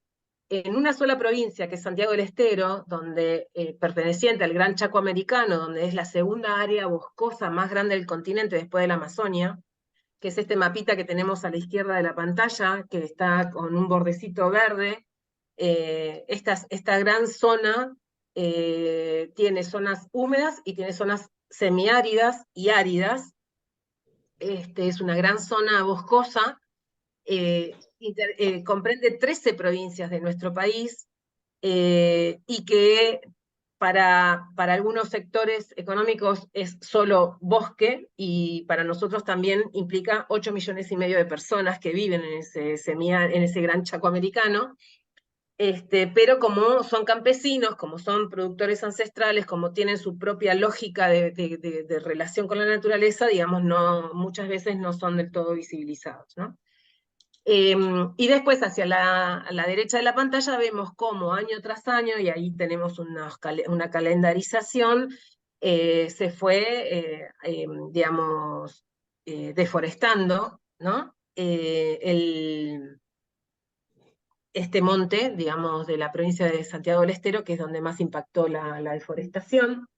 en una sola provincia, que es Santiago del Estero, donde perteneciente al Gran Chaco Americano, donde es la segunda área boscosa más grande del continente después de la Amazonia, que es este mapita que tenemos a la izquierda de la pantalla, que está con un bordecito verde. Esta gran zona tiene zonas húmedas y tiene zonas semiáridas y áridas. Es una gran zona boscosa, comprende 13 provincias de nuestro país, y que para algunos sectores económicos es solo bosque, y para nosotros también implica 8,5 millones de personas que viven en ese gran Chaco americano. Pero como son campesinos, como son productores ancestrales, como tienen su propia lógica de relación con la naturaleza, digamos, muchas veces no son del todo visibilizados, ¿no? Y después hacia la derecha de la pantalla vemos cómo año tras año, y ahí tenemos una calendarización, se fue, digamos, deforestando, ¿no? Este monte, digamos, de la provincia de Santiago del Estero, que es donde más impactó la deforestación.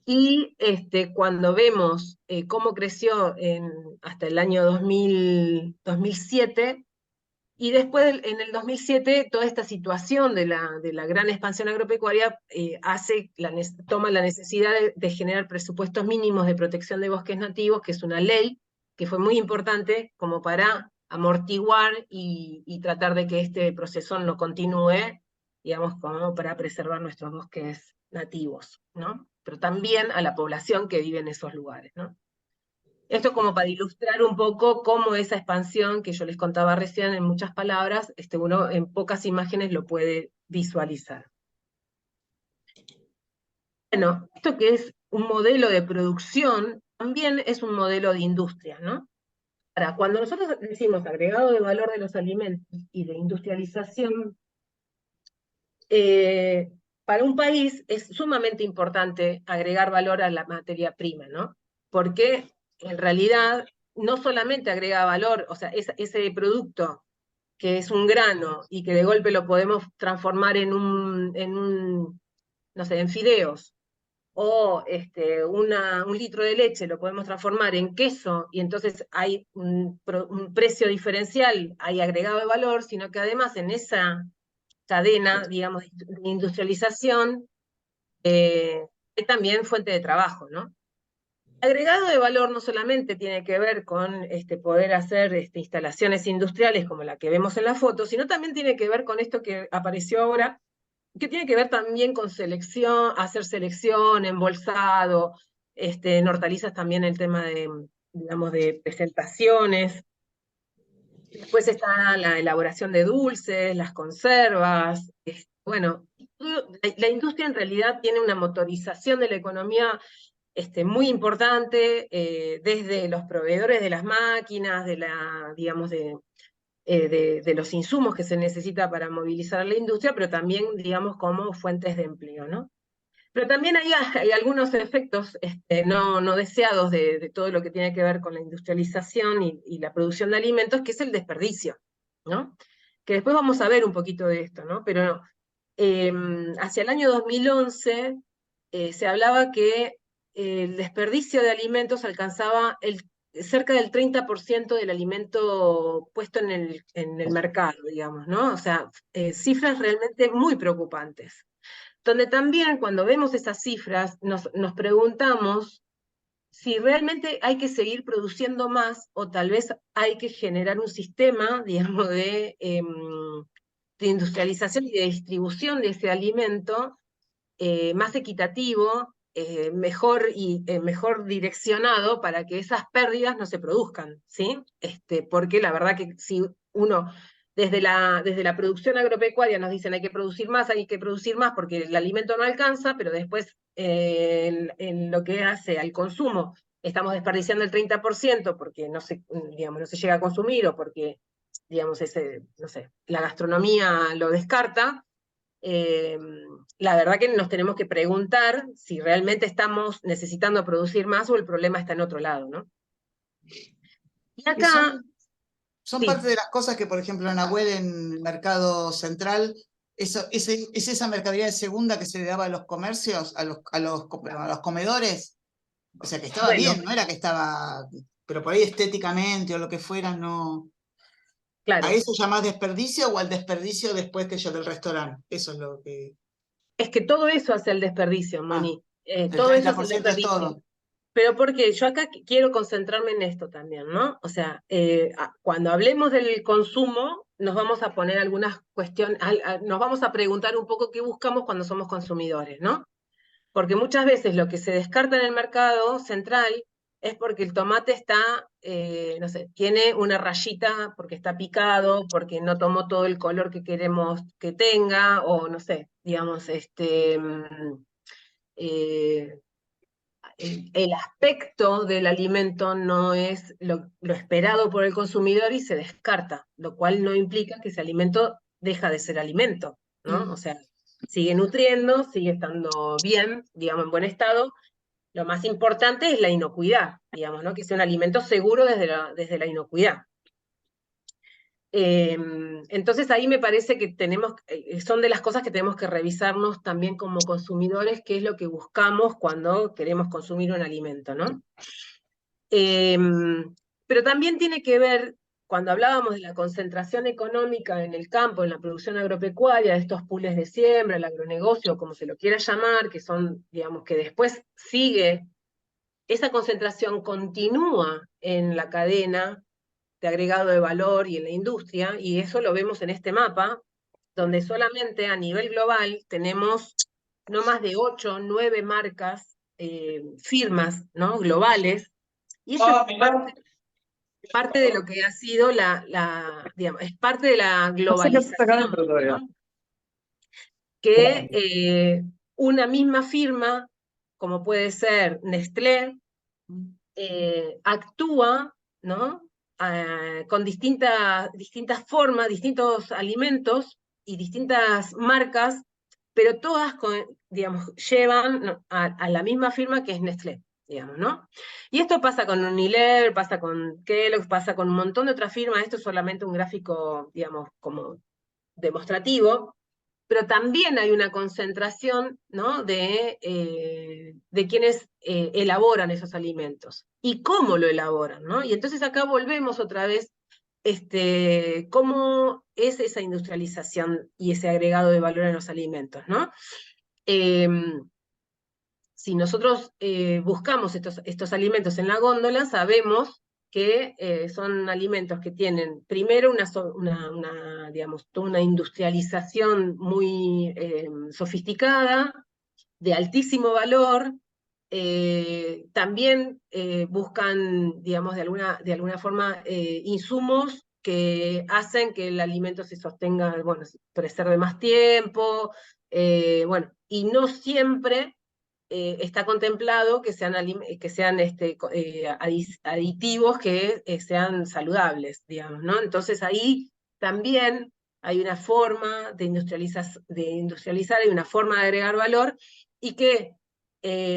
Y cuando vemos cómo creció hasta el año 2007, y después en el 2007 toda esta situación de la gran expansión agropecuaria toma la necesidad de generar presupuestos mínimos de protección de bosques nativos, que es una ley que fue muy importante como para amortiguar y tratar de que este proceso no continúe, digamos, como para preservar nuestros bosques nativos, ¿no? Pero también a la población que vive en esos lugares, ¿no? Esto como para ilustrar un poco cómo esa expansión que yo les contaba recién en muchas palabras, uno en pocas imágenes lo puede visualizar. Bueno, esto que es un modelo de producción, también es un modelo de industria, ¿no? Ahora, cuando nosotros decimos agregado de valor de los alimentos y de industrialización, para un país es sumamente importante agregar valor a la materia prima, ¿no? Porque en realidad no solamente agrega valor, o sea, ese producto que es un grano y que de golpe lo podemos transformar no sé, en fideos, o un litro de leche lo podemos transformar en queso, y entonces hay un precio diferencial, hay agregado de valor, sino que además en esa cadena, digamos, de industrialización, es también fuente de trabajo, ¿no? Agregado de valor no solamente tiene que ver con poder hacer instalaciones industriales como la que vemos en la foto, sino también tiene que ver con esto que apareció ahora, que tiene que ver también con hacer selección, embolsado, en hortalizas también el tema digamos, de presentaciones. Después está la elaboración de dulces, las conservas. Bueno, la industria en realidad tiene una motorización de la economía muy importante, desde los proveedores de las máquinas, digamos, de los insumos que se necesita para movilizar la industria, pero también, digamos, como fuentes de empleo, ¿no? Pero también hay algunos efectos no deseados de todo lo que tiene que ver con la industrialización y la producción de alimentos, que es el desperdicio, ¿no? Que después vamos a ver un poquito de esto, ¿no? Pero hacia el año 2011 se hablaba que el desperdicio de alimentos alcanzaba cerca del 30% del alimento puesto en el mercado, digamos, ¿no? O sea, cifras realmente muy preocupantes. Donde también cuando vemos esas cifras nos preguntamos si realmente hay que seguir produciendo más o tal vez hay que generar un sistema, digamos, de industrialización y de distribución de ese alimento más equitativo, mejor direccionado para que esas pérdidas no se produzcan, ¿sí? Porque la verdad que si uno desde la producción agropecuaria nos dicen hay que producir más porque el alimento no alcanza, pero después en lo que hace al consumo estamos desperdiciando el 30% porque digamos, no se llega a consumir o porque digamos, no sé, la gastronomía lo descarta. eh, la verdad que nos tenemos que preguntar si realmente estamos necesitando producir más o el problema está en otro lado, ¿no? Y Que acá, son sí, parte de las cosas que, por ejemplo, en Nahuel, en el mercado central, es esa mercadería de segunda que se le daba a los comercios, a los comedores. O sea, que estaba bueno, bien, no era que estaba, pero por ahí estéticamente o lo que fuera, no. ¿A claro, eso llamás desperdicio o al desperdicio después que yo del restaurante? Eso es lo que. es que todo eso hace el desperdicio, Ah, Moni, el todo eso es el 30% es desperdicio. todo. Pero porque yo acá quiero concentrarme en esto también, ¿no? O sea, cuando hablemos del consumo, nos vamos a poner algunas cuestiones, nos vamos a preguntar un poco qué buscamos cuando somos consumidores, ¿no? Porque muchas veces lo que se descarta en el mercado central es porque el tomate está, no sé, tiene una rayita porque está picado, porque no tomó todo el color que queremos que tenga, o no sé, digamos, eh, el aspecto del alimento no es lo esperado por el consumidor y se descarta, lo cual no implica que ese alimento deja de ser alimento, ¿no? O sea, sigue nutriendo, sigue estando bien, digamos, en buen estado. Lo más importante es la inocuidad, digamos, ¿no? Que sea un alimento seguro desde la inocuidad. Entonces ahí me parece que son de las cosas que tenemos que revisarnos también como consumidores, qué es lo que buscamos cuando queremos consumir un alimento, ¿no? Pero también tiene que ver, cuando hablábamos de la concentración económica en el campo, en la producción agropecuaria, de estos pools de siembra, el agronegocio, como se lo quiera llamar, que son, digamos, que después sigue, esa concentración continúa en la cadena de agregado de valor y en la industria, y eso lo vemos en este mapa, donde solamente a nivel global tenemos no más de 8 o 9 marcas, firmas, ¿no? Globales, y eso es parte de lo que ha sido digamos, es parte de la globalización, ¿no? Que una misma firma, como puede ser Nestlé, actúa, ¿no? Con distintas formas, distintos alimentos y distintas marcas, pero todas, digamos, llevan, ¿no?, a la misma firma que es Nestlé, digamos, ¿no? Y esto pasa con Unilever, pasa con Kellogg, pasa con un montón de otras firmas. Esto es solamente un gráfico, digamos, como demostrativo, pero también hay una concentración, ¿no?, de quienes elaboran esos alimentos y cómo lo elaboran, ¿no? Y entonces acá volvemos otra vez, cómo es esa industrialización y ese agregado de valor en los alimentos, ¿no? Si nosotros buscamos estos alimentos en la góndola, sabemos que son alimentos que tienen primero digamos, toda una industrialización muy sofisticada, de altísimo valor. También buscan, digamos, de alguna forma, insumos que hacen que el alimento se sostenga, bueno, preserve más tiempo, bueno, y no siempre está contemplado que sean aditivos que sean saludables, digamos, ¿no? Entonces ahí también hay una forma de industrializar y una forma de agregar valor y que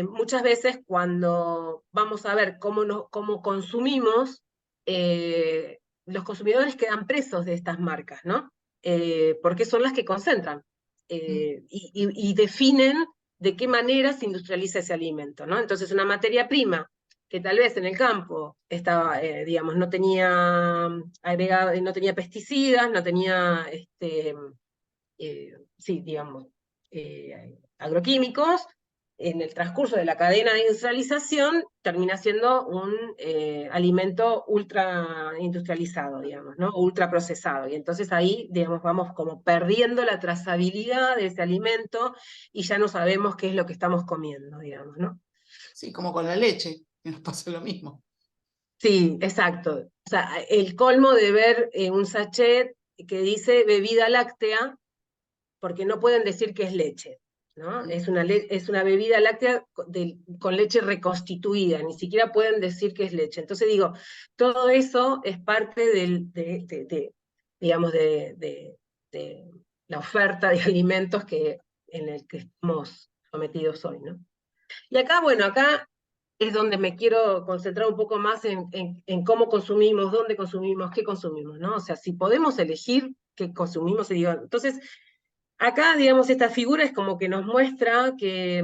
muchas veces cuando vamos a ver cómo consumimos, los consumidores quedan presos de estas marcas, ¿no? Porque son las que concentran y definen de qué manera se industrializa ese alimento, ¿no? Entonces, una materia prima que tal vez en el campo estaba, digamos, no tenía agregado, no tenía pesticidas, no tenía, sí, digamos, agroquímicos, en el transcurso de la cadena de industrialización termina siendo un alimento ultra industrializado, digamos, ¿no? Ultra procesado. Y entonces ahí, digamos, vamos como perdiendo la trazabilidad de ese alimento y ya no sabemos qué es lo que estamos comiendo, digamos, ¿no? Sí, como con la leche, que nos pasa lo mismo. Sí, exacto. O sea, el colmo de ver un sachet que dice bebida láctea, porque no pueden decir que es leche, ¿no? Es una bebida láctea con leche reconstituida, ni siquiera pueden decir que es leche. Entonces digo, todo eso es parte digamos, de la oferta de alimentos en el que estamos sometidos hoy, ¿no? Y acá, bueno, acá es donde me quiero concentrar un poco más en cómo consumimos, dónde consumimos, qué consumimos, ¿no? O sea, si podemos elegir qué consumimos, y digo, entonces, acá, digamos, esta figura es como que nos muestra que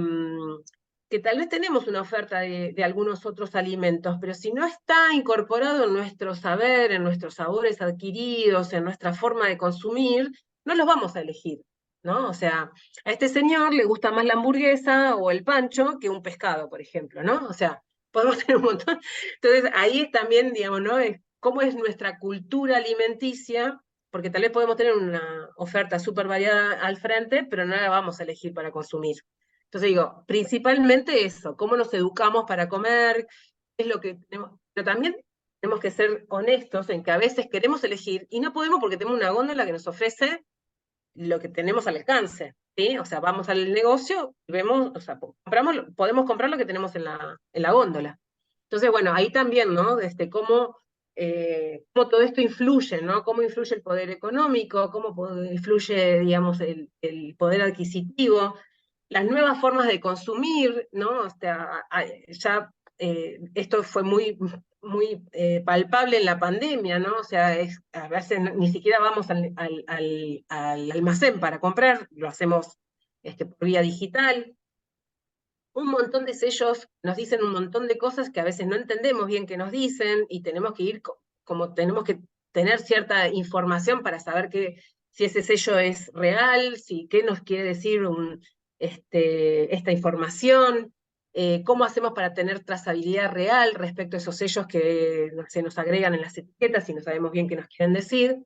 tal vez tenemos una oferta de algunos otros alimentos, pero si no está incorporado en nuestro saber, en nuestros sabores adquiridos, en nuestra forma de consumir, no los vamos a elegir, ¿no? O sea, a este señor le gusta más la hamburguesa o el pancho que un pescado, por ejemplo, ¿no? O sea, podemos tener un montón. Entonces, ahí es también, digamos, ¿no? Es cómo es nuestra cultura alimenticia, porque tal vez podemos tener una oferta súper variada al frente, pero no la vamos a elegir para consumir. Entonces digo, principalmente eso, cómo nos educamos para comer, qué es lo que tenemos, pero también tenemos que ser honestos en que a veces queremos elegir y no podemos porque tenemos una góndola que nos ofrece lo que tenemos al alcance, ¿sí? O sea, vamos al negocio, vemos, o sea, podemos comprar lo que tenemos en la góndola. Entonces, bueno, ahí también, ¿no? Cómo todo esto influye, ¿no? Cómo influye el poder económico, cómo influye, digamos, el poder adquisitivo, las nuevas formas de consumir, ¿no? O sea, ya esto fue muy palpable en la pandemia, ¿no? O sea, a veces ni siquiera vamos al almacén para comprar, lo hacemos por vía digital. Un montón de sellos nos dicen un montón de cosas que a veces no entendemos bien que nos dicen y tenemos que ir como tenemos que tener cierta información para saber si ese sello es real, qué nos quiere decir esta información, cómo hacemos para tener trazabilidad real respecto a esos sellos que se nos agregan en las etiquetas y no sabemos bien qué nos quieren decir.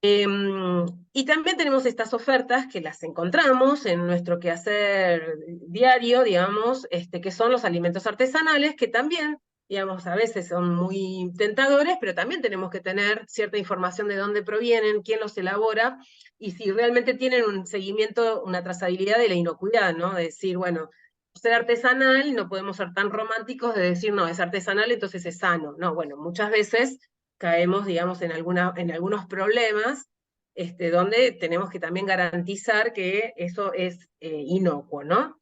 Y también tenemos estas ofertas que las encontramos en nuestro quehacer diario, digamos, que son los alimentos artesanales, que también, digamos, a veces son muy tentadores, pero también tenemos que tener cierta información de dónde provienen, quién los elabora, y si realmente tienen un seguimiento, una trazabilidad de la inocuidad, ¿no? De decir, bueno, ser artesanal, no podemos ser tan románticos de decir, no, es artesanal, entonces es sano. No, bueno, muchas veces caemos, digamos, en algunos problemas donde tenemos que también garantizar que eso es inocuo, ¿no?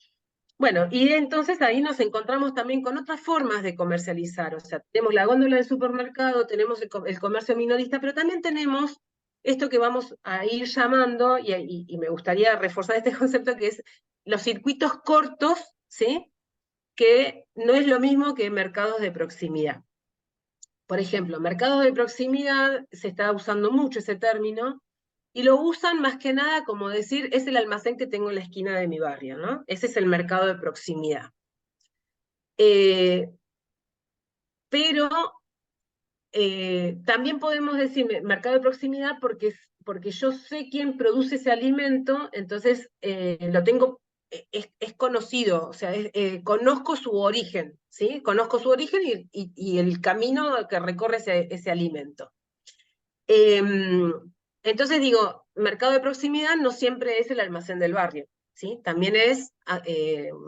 Bueno, y entonces ahí nos encontramos también con otras formas de comercializar, o sea, tenemos la góndola del supermercado, tenemos el comercio minorista, pero también tenemos esto que vamos a ir llamando, y me gustaría reforzar este concepto, que es los circuitos cortos, ¿sí? Que no es lo mismo que mercados de proximidad. Por ejemplo, mercados de proximidad, se está usando mucho ese término, y lo usan más que nada como decir, es el almacén que tengo en la esquina de mi barrio, ¿no? Ese es el mercado de proximidad. Pero también podemos decir mercado de proximidad porque yo sé quién produce ese alimento, entonces lo tengo, es conocido, o sea, conozco su origen, ¿sí? Conozco su origen y el camino que recorre ese alimento. Entonces digo, mercado de proximidad no siempre es el almacén del barrio, ¿sí? También es,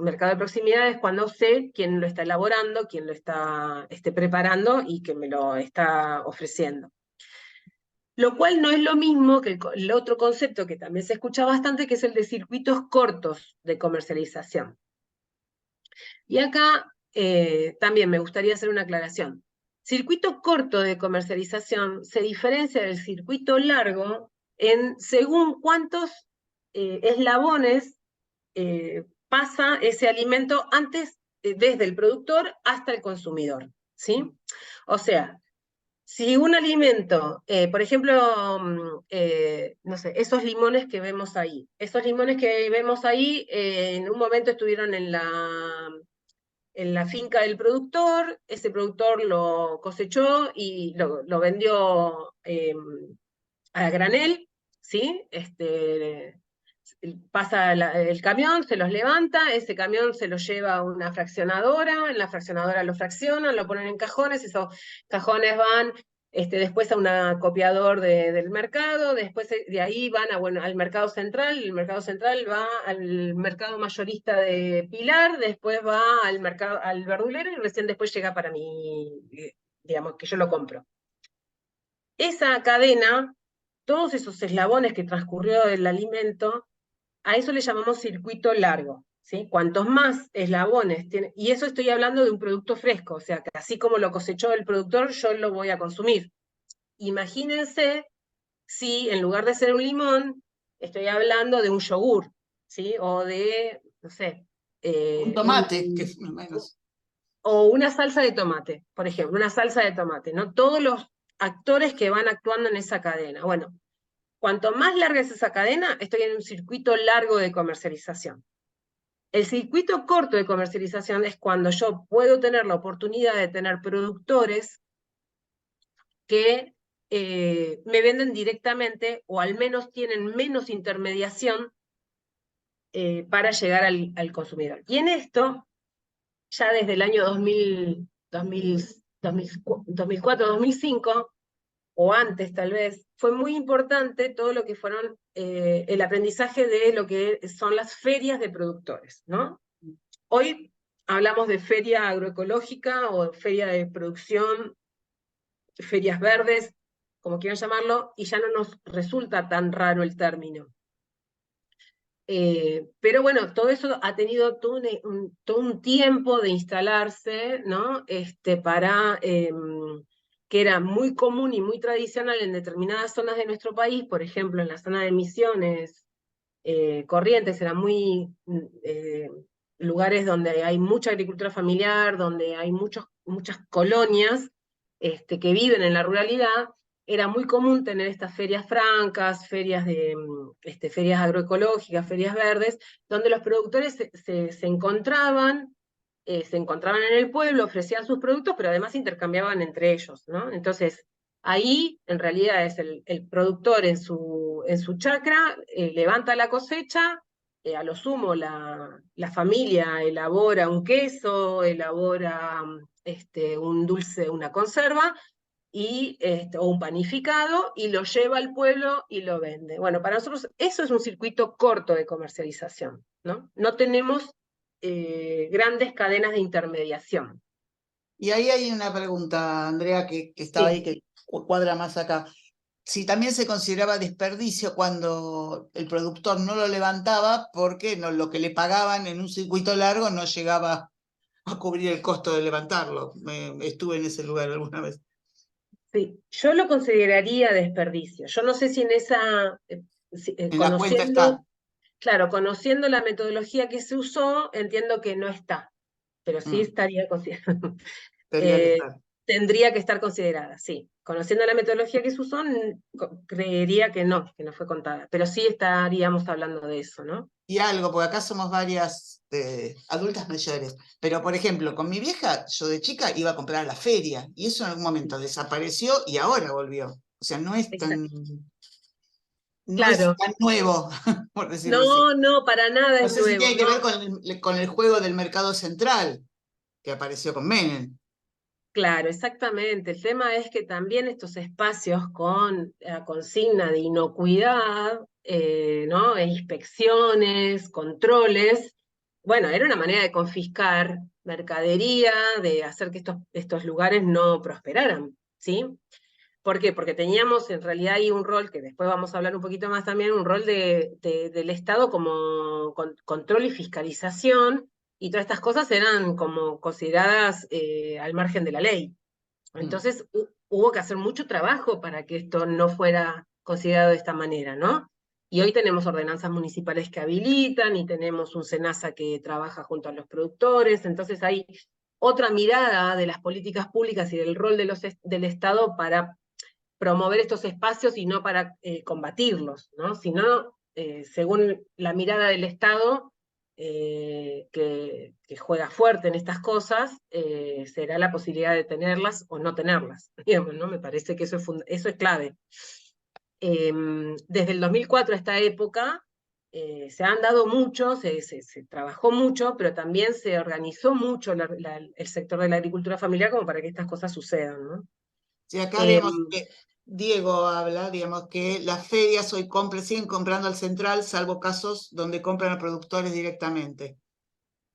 mercado de proximidad es cuando sé quién lo está elaborando, quién lo está preparando y que me lo está ofreciendo. Lo cual no es lo mismo que el otro concepto que también se escucha bastante, que es el de circuitos cortos de comercialización. Y acá también me gustaría hacer una aclaración. Circuito corto de comercialización se diferencia del circuito largo en según cuántos eslabones pasa ese alimento antes, desde el productor hasta el consumidor, ¿sí? O sea, si un alimento, por ejemplo, no sé, esos limones que vemos ahí, en un momento estuvieron en la finca del productor, ese productor lo cosechó y lo vendió a granel, ¿sí? Pasa el camión, se los levanta, ese camión se los lleva a una fraccionadora, en la fraccionadora lo fraccionan, lo ponen en cajones, esos cajones van después a un acopiador del mercado, después de ahí van al mercado central, el mercado central va al mercado mayorista de Pilar, después va al verdulero y recién después llega para mí, digamos, que yo lo compro. Esa cadena, todos esos eslabones que transcurrió el alimento, a eso le llamamos circuito largo, ¿sí? Cuantos más eslabones tiene, y eso estoy hablando de un producto fresco, o sea, que así como lo cosechó el productor, yo lo voy a consumir. Imagínense si en lugar de ser un limón, estoy hablando de un yogur, ¿sí? O de, no sé, Un tomate, que menos. o una salsa de tomate, por ejemplo, una salsa de tomate, ¿no? Todos los actores que van actuando en esa cadena. Bueno, cuanto más larga es esa cadena, estoy en un circuito largo de comercialización. El circuito corto de comercialización es cuando yo puedo tener la oportunidad de tener productores que me venden directamente o al menos tienen menos intermediación para llegar al consumidor. Y en esto, ya desde el año 2004, 2005, o antes tal vez, fue muy importante todo lo que fueron el aprendizaje de lo que son las ferias de productores, ¿no? Hoy hablamos de feria agroecológica o feria de producción, ferias verdes, como quieran llamarlo, y ya no nos resulta tan raro el término. Pero bueno, todo eso ha tenido todo un tiempo de instalarse, ¿no? Para que era muy común y muy tradicional en determinadas zonas de nuestro país, por ejemplo, en la zona de Misiones, Corrientes, eran muy lugares donde hay mucha agricultura familiar, donde hay muchas colonias que viven en la ruralidad. Era muy común tener estas ferias francas, ferias agroecológicas, ferias verdes, donde los productores se encontraban en el pueblo, ofrecían sus productos, pero además intercambiaban entre ellos, ¿no? Entonces, ahí en realidad es el productor en su chacra, levanta la cosecha, a lo sumo la familia elabora un queso, elabora un dulce, una conserva, o un panificado, y lo lleva al pueblo y lo vende. Bueno, para nosotros eso es un circuito corto de comercialización, ¿no? No tenemos grandes cadenas de intermediación. Y ahí hay una pregunta, Andrea, que estaba Sí. ahí, que cuadra más acá. Si también se consideraba desperdicio cuando el productor no lo levantaba porque lo que le pagaban en un circuito largo no llegaba a cubrir el costo de levantarlo. Estuve en ese lugar alguna vez. Sí, yo lo consideraría desperdicio. Yo no sé si en esa, En la cuenta está. claro, conociendo la metodología que se usó, entiendo que no está, pero sí estaría considerada. Tendría que estar. Tendría que estar considerada, sí. Conociendo la metodología que se usó, creería que no fue contada, pero sí estaríamos hablando de eso, ¿no? Y algo, porque acá somos varias adultas mayores, pero por ejemplo, con mi vieja, yo de chica iba a comprar a la feria, y eso en algún momento desapareció y ahora volvió. O sea, no es tan Claro. nuevo, por decirlo así. No, para nada No es sé si nuevo, tiene que ¿no? ver con el juego del mercado central, que apareció con Menem. Claro, exactamente. El tema es que también estos espacios con la consigna de inocuidad, ¿no? E inspecciones, controles, bueno, era una manera de confiscar mercadería, de hacer que estos lugares no prosperaran, ¿sí? ¿Por qué? Porque teníamos en realidad ahí un rol, que después vamos a hablar un poquito más también, un rol del Estado como control y fiscalización, y todas estas cosas eran como consideradas al margen de la ley. Entonces hubo que hacer mucho trabajo para que esto no fuera considerado de esta manera, ¿no? Y hoy tenemos ordenanzas municipales que habilitan y tenemos un SENASA que trabaja junto a los productores, entonces hay otra mirada de las políticas públicas y del rol del Estado para promover estos espacios y no para combatirlos, ¿no? Sino, según la mirada del Estado, que juega fuerte en estas cosas, será la posibilidad de tenerlas o no tenerlas, digamos, ¿no? Me parece que eso es clave. Desde el 2004 a esta época, se han dado mucho, se trabajó mucho, pero también se organizó mucho el sector de la agricultura familiar como para que estas cosas sucedan, ¿no? Sí, acá digamos que Diego habla, digamos que las ferias hoy siguen comprando al central, salvo casos donde compran a productores directamente.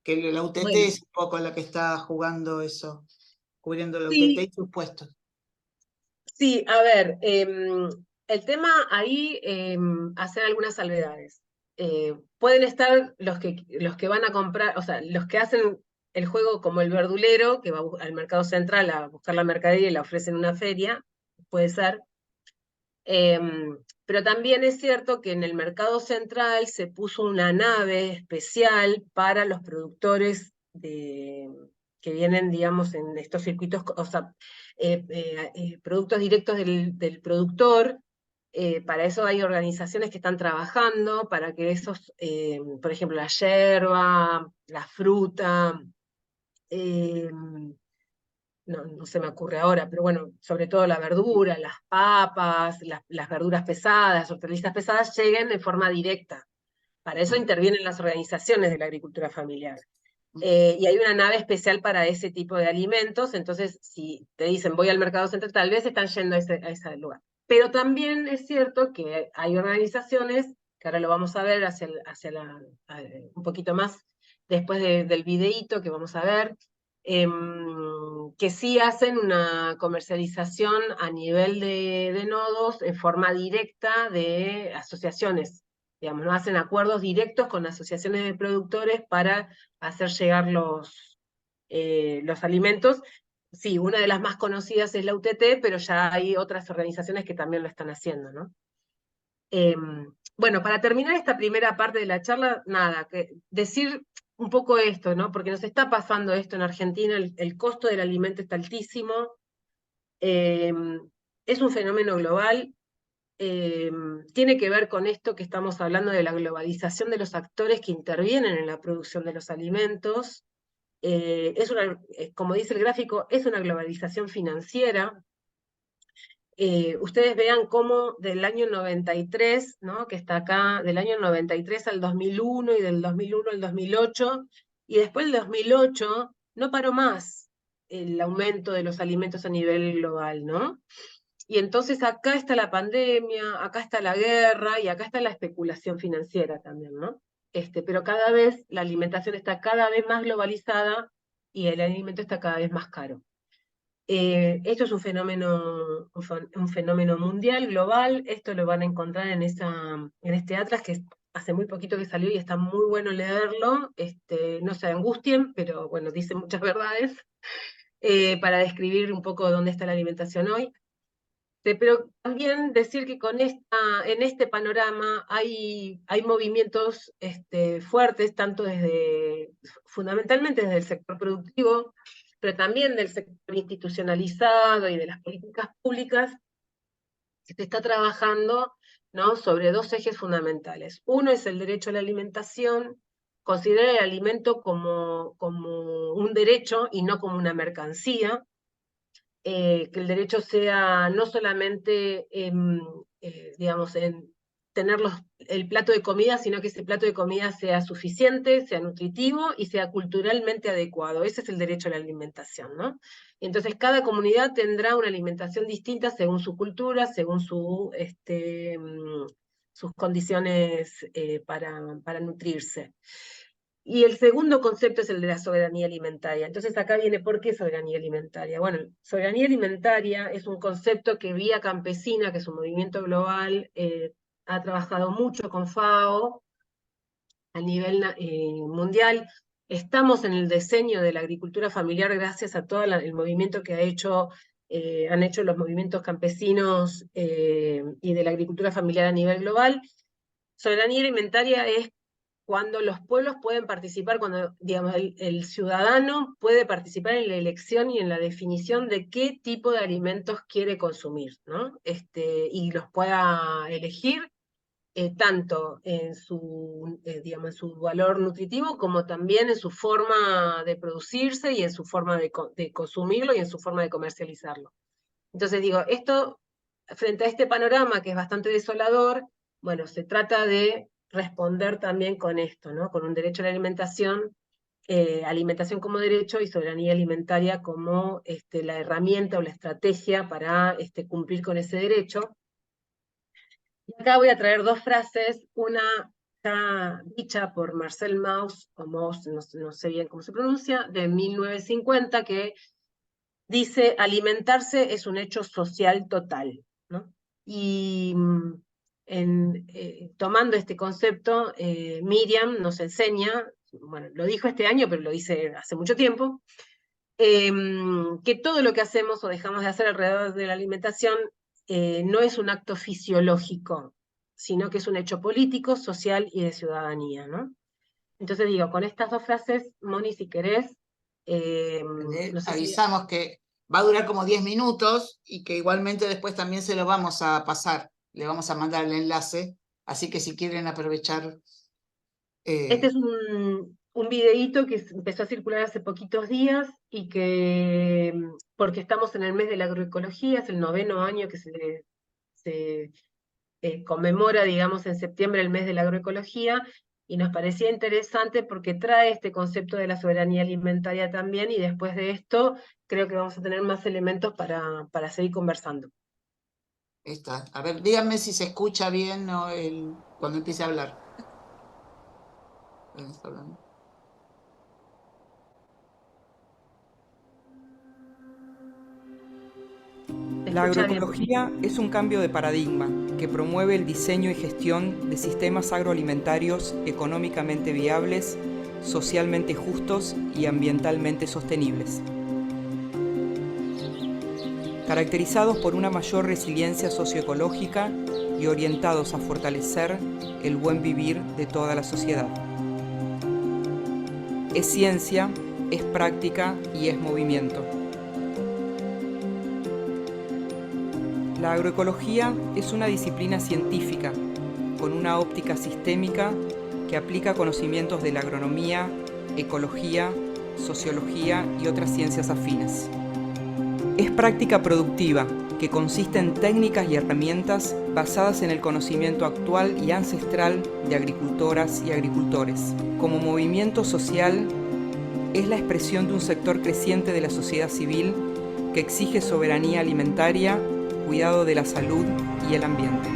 Que la UTT Bueno, es un poco la que está jugando eso, cubriendo la UTT sí, y sus puestos. sí, a ver, el tema ahí, hacer algunas salvedades. Pueden estar los que van a comprar, o sea, los que hacen el juego como el verdulero, que va al mercado central a buscar la mercadería y la ofrecen en una feria, puede ser. Pero también es cierto que en el mercado central se puso una nave especial para los productores que vienen, digamos, en estos circuitos, o sea, productos directos del productor. Para eso hay organizaciones que están trabajando para que esos, por ejemplo, la yerba, la fruta, no se me ocurre ahora, pero bueno, sobre todo la verdura, las papas, las verduras pesadas, las hortalizas pesadas, lleguen de forma directa. Para eso intervienen las organizaciones de la agricultura familiar. Y hay una nave especial para ese tipo de alimentos, entonces si te dicen voy al mercado central, tal vez están yendo a ese lugar. Pero también es cierto que hay organizaciones, que ahora lo vamos a ver un poquito más después del videíto que vamos a ver, que sí hacen una comercialización a nivel de nodos en forma directa de asociaciones. Digamos, no hacen acuerdos directos con asociaciones de productores para hacer llegar los alimentos. Sí, una de las más conocidas es la UTT, pero ya hay otras organizaciones que también lo están haciendo, ¿no? Bueno, para terminar esta primera parte de la charla, nada, decir un poco esto, ¿no? Porque nos está pasando esto en Argentina, el costo del alimento está altísimo, es un fenómeno global, tiene que ver con esto que estamos hablando de la globalización de los actores que intervienen en la producción de los alimentos. Como dice el gráfico, es una globalización financiera. Ustedes vean cómo del año 93, ¿no? Que está acá, del año 93 al 2001 y del 2001 al 2008, y después del 2008 no paró más el aumento de los alimentos a nivel global, ¿no? Y entonces acá está la pandemia, acá está la guerra y acá está la especulación financiera también, ¿no? Pero cada vez la alimentación está cada vez más globalizada y el alimento está cada vez más caro. Esto es un fenómeno mundial, global. Esto lo van a encontrar en este atlas que hace muy poquito que salió y está muy bueno leerlo. No se angustien, pero bueno, dice muchas verdades para describir un poco dónde está la alimentación hoy. Pero también decir que en este panorama hay movimientos fuertes, fundamentalmente desde el sector productivo, pero también del sector institucionalizado y de las políticas públicas, que se está trabajando, ¿no? Sobre dos ejes fundamentales. Uno es el derecho a la alimentación, considerar el alimento como un derecho y no como una mercancía, que el derecho sea no solamente, digamos, en tener el plato de comida, sino que ese plato de comida sea suficiente, sea nutritivo y sea culturalmente adecuado. Ese es el derecho a la alimentación, ¿no? Entonces, cada comunidad tendrá una alimentación distinta según su cultura, según sus condiciones para nutrirse. Y el segundo concepto es el de la soberanía alimentaria. Entonces acá viene, ¿por qué soberanía alimentaria? Bueno, soberanía alimentaria es un concepto que Vía Campesina, que es un movimiento global, ha trabajado mucho con FAO a nivel mundial. Estamos en el diseño de la agricultura familiar gracias a todo el movimiento que han hecho los movimientos campesinos y de la agricultura familiar a nivel global. Soberanía alimentaria es cuando los pueblos pueden participar, cuando digamos, el ciudadano puede participar en la elección y en la definición de qué tipo de alimentos quiere consumir, ¿no? Y los pueda elegir tanto en digamos, en su valor nutritivo como también en su forma de producirse y en su forma de consumirlo y en su forma de comercializarlo. Entonces digo, esto, frente a este panorama que es bastante desolador, bueno, se trata de responder también con esto, ¿no? Con un derecho a la alimentación, alimentación como derecho y soberanía alimentaria como la herramienta o la estrategia para cumplir con ese derecho. Y acá voy a traer dos frases, una está dicha por Marcel Mauss, o Mauss, no sé bien cómo se pronuncia, de 1950, que dice, alimentarse es un hecho social total, ¿no? Y tomando este concepto, Miriam nos enseña, bueno, lo dijo este año, pero lo dice hace mucho tiempo, que todo lo que hacemos o dejamos de hacer alrededor de la alimentación no es un acto fisiológico, sino que es un hecho político, social y de ciudadanía, ¿no? Entonces digo, con estas dos frases, Moni, si querés, no sé avisamos que va a durar como 10 minutos y que igualmente después también se lo vamos a pasar, le vamos a mandar el enlace, así que si quieren aprovechar... Este es un videíto que empezó a circular hace poquitos días y que, porque estamos en el mes de la agroecología, es el 9º año que se conmemora, digamos, en septiembre el mes de la agroecología, y nos parecía interesante porque trae este concepto de la soberanía alimentaria también, y después de esto creo que vamos a tener más elementos para seguir conversando. Está. A ver, díganme si se escucha bien, ¿no? Cuando empiece a hablar. Está hablando. La agroecología es un cambio de paradigma que promueve el diseño y gestión de sistemas agroalimentarios económicamente viables, socialmente justos y ambientalmente sostenibles. Caracterizados por una mayor resiliencia socioecológica y orientados a fortalecer el buen vivir de toda la sociedad. Es ciencia, es práctica y es movimiento. La agroecología es una disciplina científica con una óptica sistémica que aplica conocimientos de la agronomía, ecología, sociología y otras ciencias afines. Es práctica productiva que consiste en técnicas y herramientas basadas en el conocimiento actual y ancestral de agricultoras y agricultores. Como movimiento social, es la expresión de un sector creciente de la sociedad civil que exige soberanía alimentaria, cuidado de la salud y el ambiente.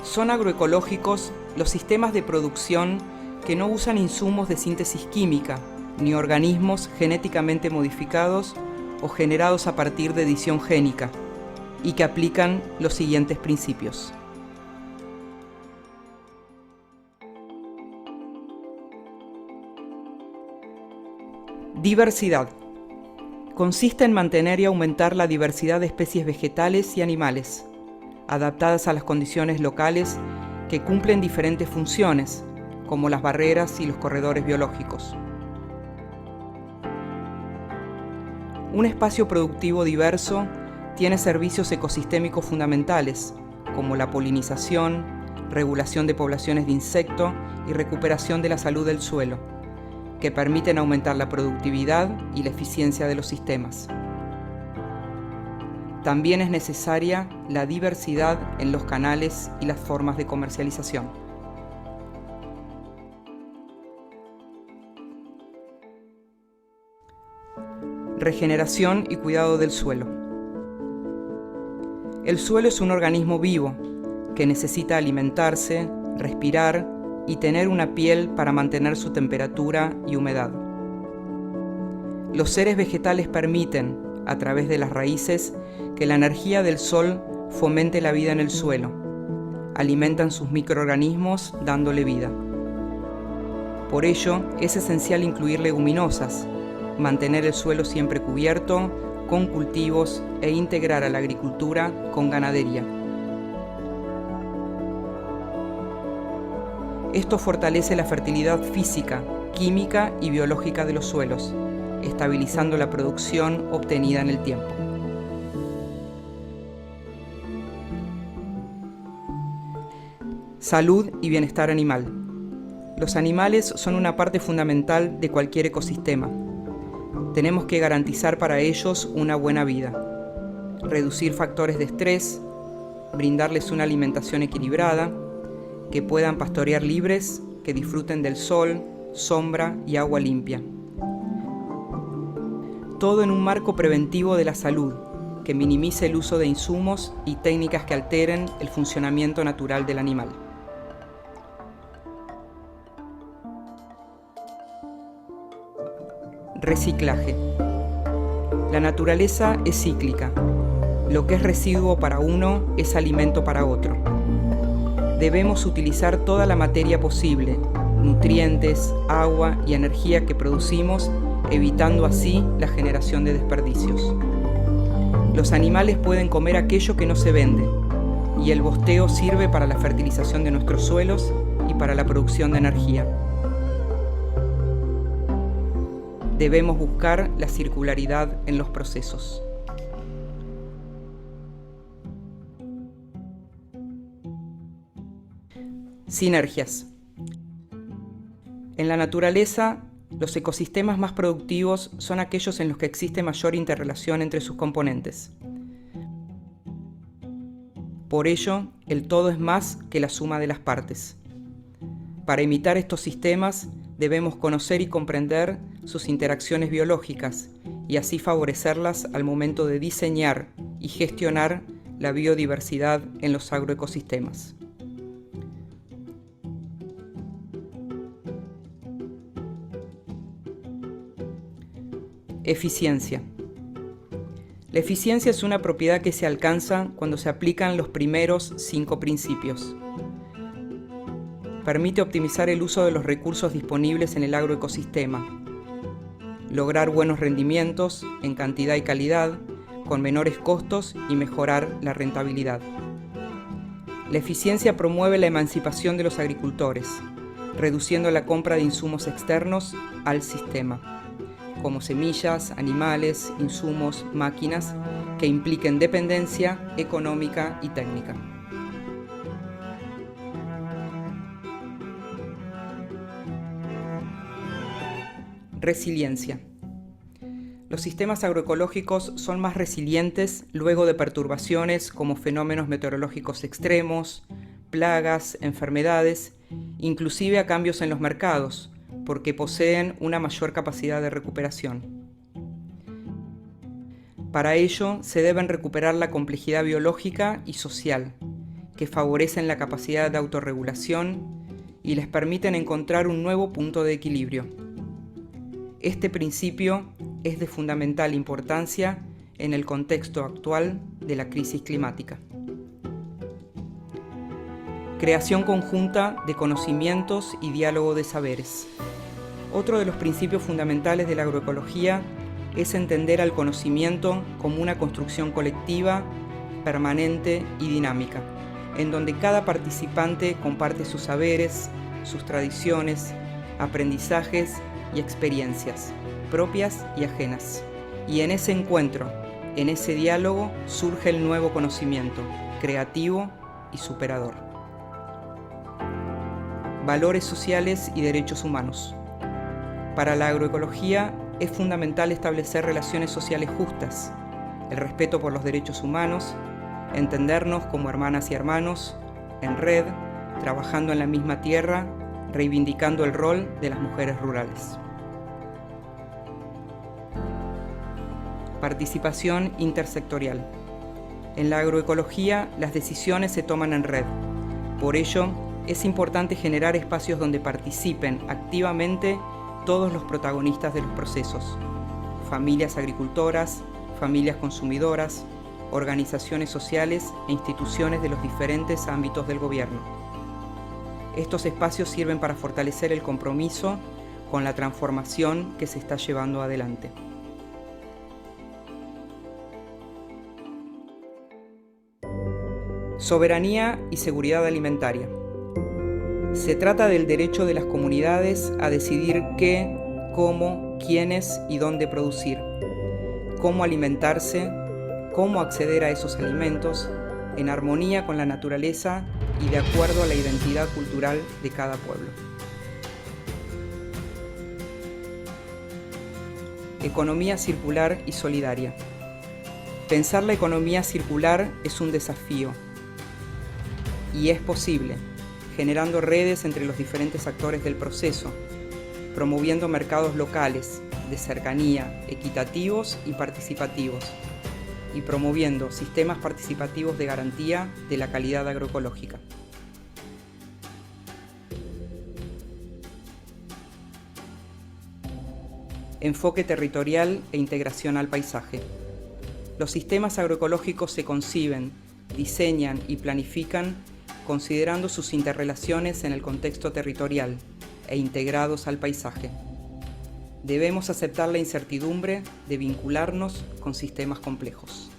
Son agroecológicos los sistemas de producción que no usan insumos de síntesis química, ni organismos genéticamente modificados o generados a partir de edición génica, y que aplican los siguientes principios. Diversidad. Consiste en mantener y aumentar la diversidad de especies vegetales y animales, adaptadas a las condiciones locales que cumplen diferentes funciones, como las barreras y los corredores biológicos. Un espacio productivo diverso tiene servicios ecosistémicos fundamentales, como la polinización, regulación de poblaciones de insectos y recuperación de la salud del suelo, que permiten aumentar la productividad y la eficiencia de los sistemas. También es necesaria la diversidad en los canales y las formas de comercialización. Regeneración y cuidado del suelo. El suelo es un organismo vivo que necesita alimentarse, respirar, y tener una piel para mantener su temperatura y humedad. Los seres vegetales permiten, a través de las raíces, que la energía del sol fomente la vida en el suelo. Alimentan sus microorganismos dándole vida. Por ello, es esencial incluir leguminosas, mantener el suelo siempre cubierto con cultivos e integrar a la agricultura con ganadería. Esto fortalece la fertilidad física, química y biológica de los suelos, estabilizando la producción obtenida en el tiempo. Salud y bienestar animal. Los animales son una parte fundamental de cualquier ecosistema. Tenemos que garantizar para ellos una buena vida, reducir factores de estrés, brindarles una alimentación equilibrada, que puedan pastorear libres, que disfruten del sol, sombra y agua limpia. Todo en un marco preventivo de la salud, que minimice el uso de insumos y técnicas que alteren el funcionamiento natural del animal. Reciclaje. La naturaleza es cíclica. Lo que es residuo para uno es alimento para otro. Debemos utilizar toda la materia posible, nutrientes, agua y energía que producimos, evitando así la generación de desperdicios. Los animales pueden comer aquello que no se vende, y el bosteo sirve para la fertilización de nuestros suelos y para la producción de energía. Debemos buscar la circularidad en los procesos. Sinergias. En la naturaleza, los ecosistemas más productivos son aquellos en los que existe mayor interrelación entre sus componentes. Por ello, el todo es más que la suma de las partes. Para imitar estos sistemas, debemos conocer y comprender sus interacciones biológicas y así favorecerlas al momento de diseñar y gestionar la biodiversidad en los agroecosistemas. Eficiencia. La eficiencia es una propiedad que se alcanza cuando se aplican los primeros 5 principios. Permite optimizar el uso de los recursos disponibles en el agroecosistema, lograr buenos rendimientos en cantidad y calidad, con menores costos y mejorar la rentabilidad. La eficiencia promueve la emancipación de los agricultores, reduciendo la compra de insumos externos al sistema, como semillas, animales, insumos, máquinas, que impliquen dependencia económica y técnica. Resiliencia. Los sistemas agroecológicos son más resilientes luego de perturbaciones como fenómenos meteorológicos extremos, plagas, enfermedades, inclusive a cambios en los mercados, porque poseen una mayor capacidad de recuperación. Para ello, se deben recuperar la complejidad biológica y social, que favorecen la capacidad de autorregulación y les permiten encontrar un nuevo punto de equilibrio. Este principio es de fundamental importancia en el contexto actual de la crisis climática. Creación conjunta de conocimientos y diálogo de saberes. Otro de los principios fundamentales de la agroecología es entender al conocimiento como una construcción colectiva, permanente y dinámica, en donde cada participante comparte sus saberes, sus tradiciones, aprendizajes y experiencias, propias y ajenas. Y en ese encuentro, en ese diálogo, surge el nuevo conocimiento, creativo y superador. Valores sociales y derechos humanos. Para la agroecología es fundamental establecer relaciones sociales justas, el respeto por los derechos humanos, entendernos como hermanas y hermanos, en red, trabajando en la misma tierra, reivindicando el rol de las mujeres rurales. Participación intersectorial. En la agroecología, las decisiones se toman en red. Por ello, Es importante generar espacios donde participen activamente todos los protagonistas de los procesos: familias agricultoras, familias consumidoras, organizaciones sociales e instituciones de los diferentes ámbitos del gobierno. Estos espacios sirven para fortalecer el compromiso con la transformación que se está llevando adelante. Soberanía y seguridad alimentaria. Se trata del derecho de las comunidades a decidir qué, cómo, quiénes y dónde producir, cómo alimentarse, cómo acceder a esos alimentos, en armonía con la naturaleza y de acuerdo a la identidad cultural de cada pueblo. Economía circular y solidaria. Pensar la economía circular es un desafío, y es posible, generando redes entre los diferentes actores del proceso, promoviendo mercados locales, de cercanía, equitativos y participativos, y promoviendo sistemas participativos de garantía de la calidad agroecológica. Enfoque territorial e integración al paisaje. Los sistemas agroecológicos se conciben, diseñan y planifican considerando sus interrelaciones en el contexto territorial e integrados al paisaje. Debemos aceptar la incertidumbre de vincularnos con sistemas complejos.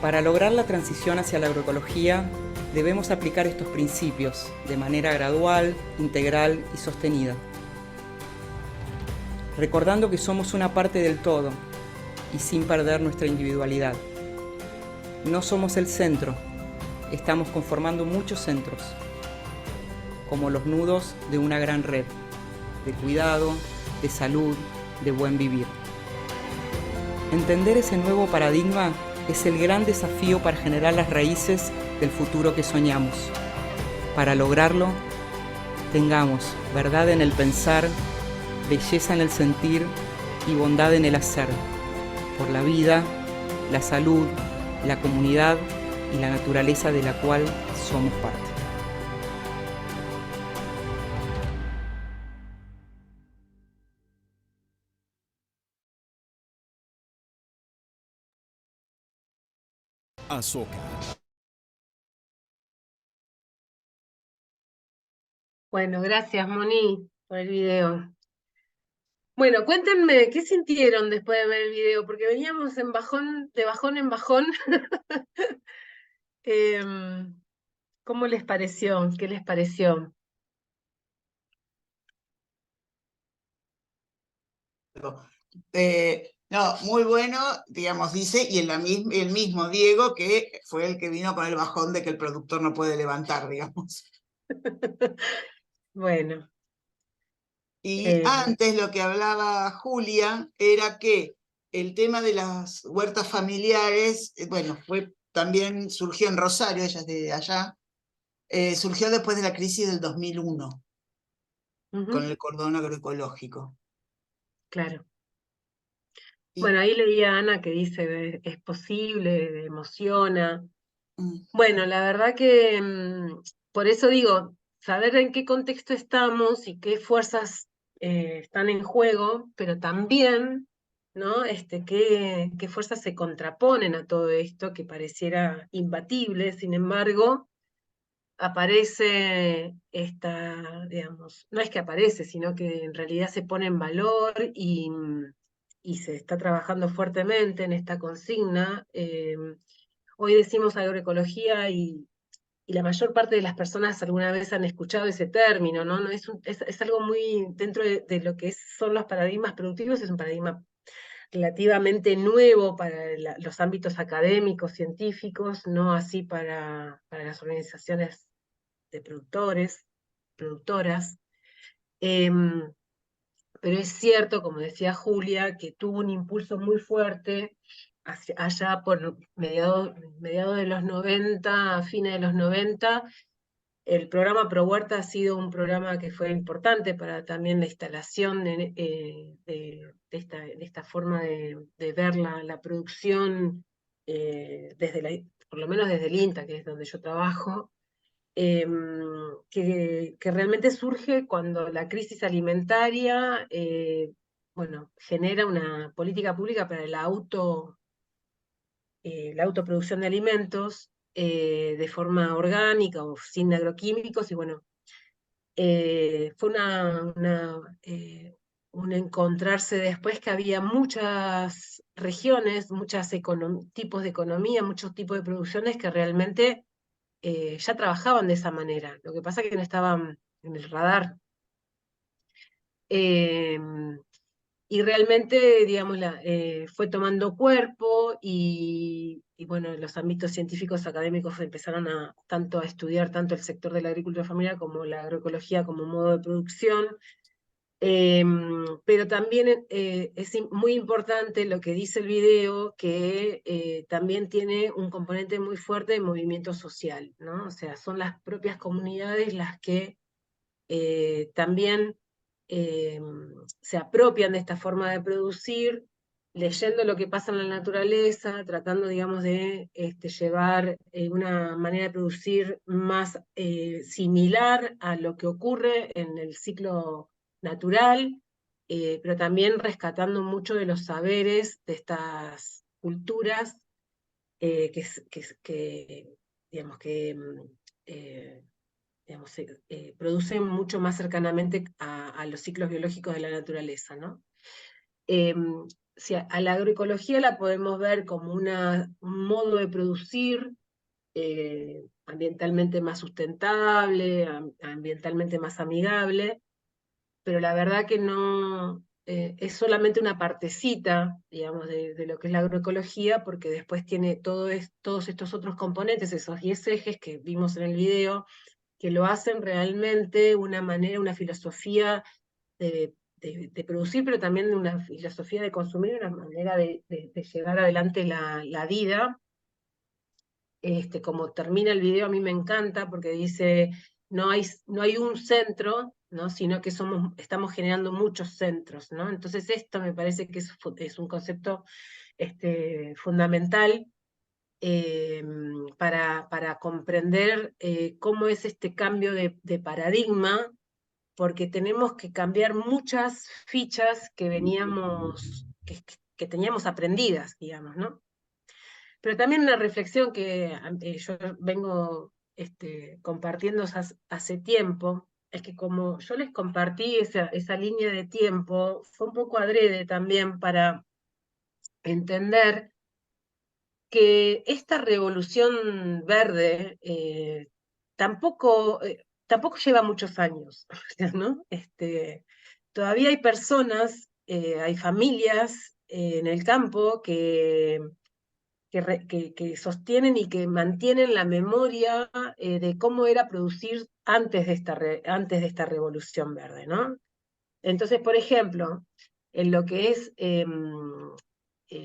Para lograr la transición hacia la agroecología, debemos aplicar estos principios de manera gradual, integral y sostenida. Recordando que somos una parte del todo y sin perder nuestra individualidad. No somos el centro, estamos conformando muchos centros, como los nudos de una gran red, de cuidado, de salud, de buen vivir. Entender ese nuevo paradigma es el gran desafío para generar las raíces del futuro que soñamos. Para lograrlo, tengamos verdad en el pensar, belleza en el sentir y bondad en el hacer, por la vida, la salud, la comunidad y la naturaleza de la cual somos parte. Azoka. Bueno, gracias, Moni, por el video. Bueno, cuéntenme, ¿qué sintieron después de ver el video? Porque veníamos de bajón en bajón. ¿Cómo les pareció? ¿Qué les pareció? No, muy bueno, digamos, dice, y el mismo Diego, que fue el que vino con el bajón de que el productor no puede levantar, digamos. Bueno. Y antes lo que hablaba Julia era que el tema de las huertas familiares, bueno, también surgió en Rosario, ella es de allá, surgió después de la crisis del 2001, con el cordón agroecológico. Claro. Bueno, ahí leía a Ana que dice, es posible, emociona. Bueno, la verdad que por eso digo, saber en qué contexto estamos y qué fuerzas están en juego, pero también, ¿no? Qué fuerzas se contraponen a todo esto que pareciera imbatible, sin embargo, aparece digamos, no es que aparece, sino que en realidad se pone en valor y se está trabajando fuertemente en esta consigna. Hoy decimos agroecología y la mayor parte de las personas alguna vez han escuchado ese término, ¿no? Es algo muy, dentro de lo que son los paradigmas productivos, es un paradigma relativamente nuevo para los ámbitos académicos, científicos, no así para las organizaciones de productores, productoras. Pero es cierto, como decía Julia, que tuvo un impulso muy fuerte allá por mediados de los 90, fines de los 90. El programa Pro Huerta ha sido un programa que fue importante para también la instalación de esta forma de ver la producción por lo menos desde el INTA, que es donde yo trabajo, que realmente surge cuando la crisis alimentaria bueno, genera una política pública para la autoproducción de alimentos de forma orgánica o sin agroquímicos, y bueno, fue un encontrarse después que había muchas regiones, muchos tipos de economía, muchos tipos de producciones que realmente ya trabajaban de esa manera. Lo que pasa es que no estaban en el radar. Y realmente, digamos, fue tomando cuerpo y bueno, los ámbitos científicos académicos empezaron tanto a estudiar tanto el sector de la agricultura familiar como la agroecología como modo de producción. Pero también es muy importante lo que dice el video, que también tiene un componente muy fuerte de movimiento social, ¿no? O sea, son las propias comunidades las que también se apropian de esta forma de producir, leyendo lo que pasa en la naturaleza, tratando, digamos, de llevar una manera de producir más similar a lo que ocurre en el ciclo natural, pero también rescatando mucho de los saberes de estas culturas digamos, digamos, producen mucho más cercanamente a los ciclos biológicos de la naturaleza, ¿no? A la agroecología la podemos ver como un modo de producir ambientalmente más sustentable, ambientalmente más amigable, pero la verdad que no es solamente una partecita, digamos, de lo que es la agroecología, porque después tiene todos estos otros componentes, esos 10 ejes que vimos en el video, que lo hacen realmente una manera, una filosofía de producir, pero también de una filosofía de consumir, una manera de llevar adelante la vida. Como termina el video, a mí me encanta porque dice, no hay un centro, ¿no? Sino que estamos generando muchos centros, ¿no? Entonces esto me parece que es un concepto fundamental para comprender cómo es este cambio de paradigma, porque tenemos que cambiar muchas fichas que que teníamos aprendidas, digamos, ¿no? Pero también una reflexión que yo vengo compartiendo hace tiempo, es que como yo les compartí esa línea de tiempo, fue un poco adrede también para entender que esta revolución verde tampoco lleva muchos años, ¿no? Todavía hay personas, hay familias en el campo que sostienen y que mantienen la memoria de cómo era producir antes de esta revolución verde, ¿no? Entonces, por ejemplo, en lo que es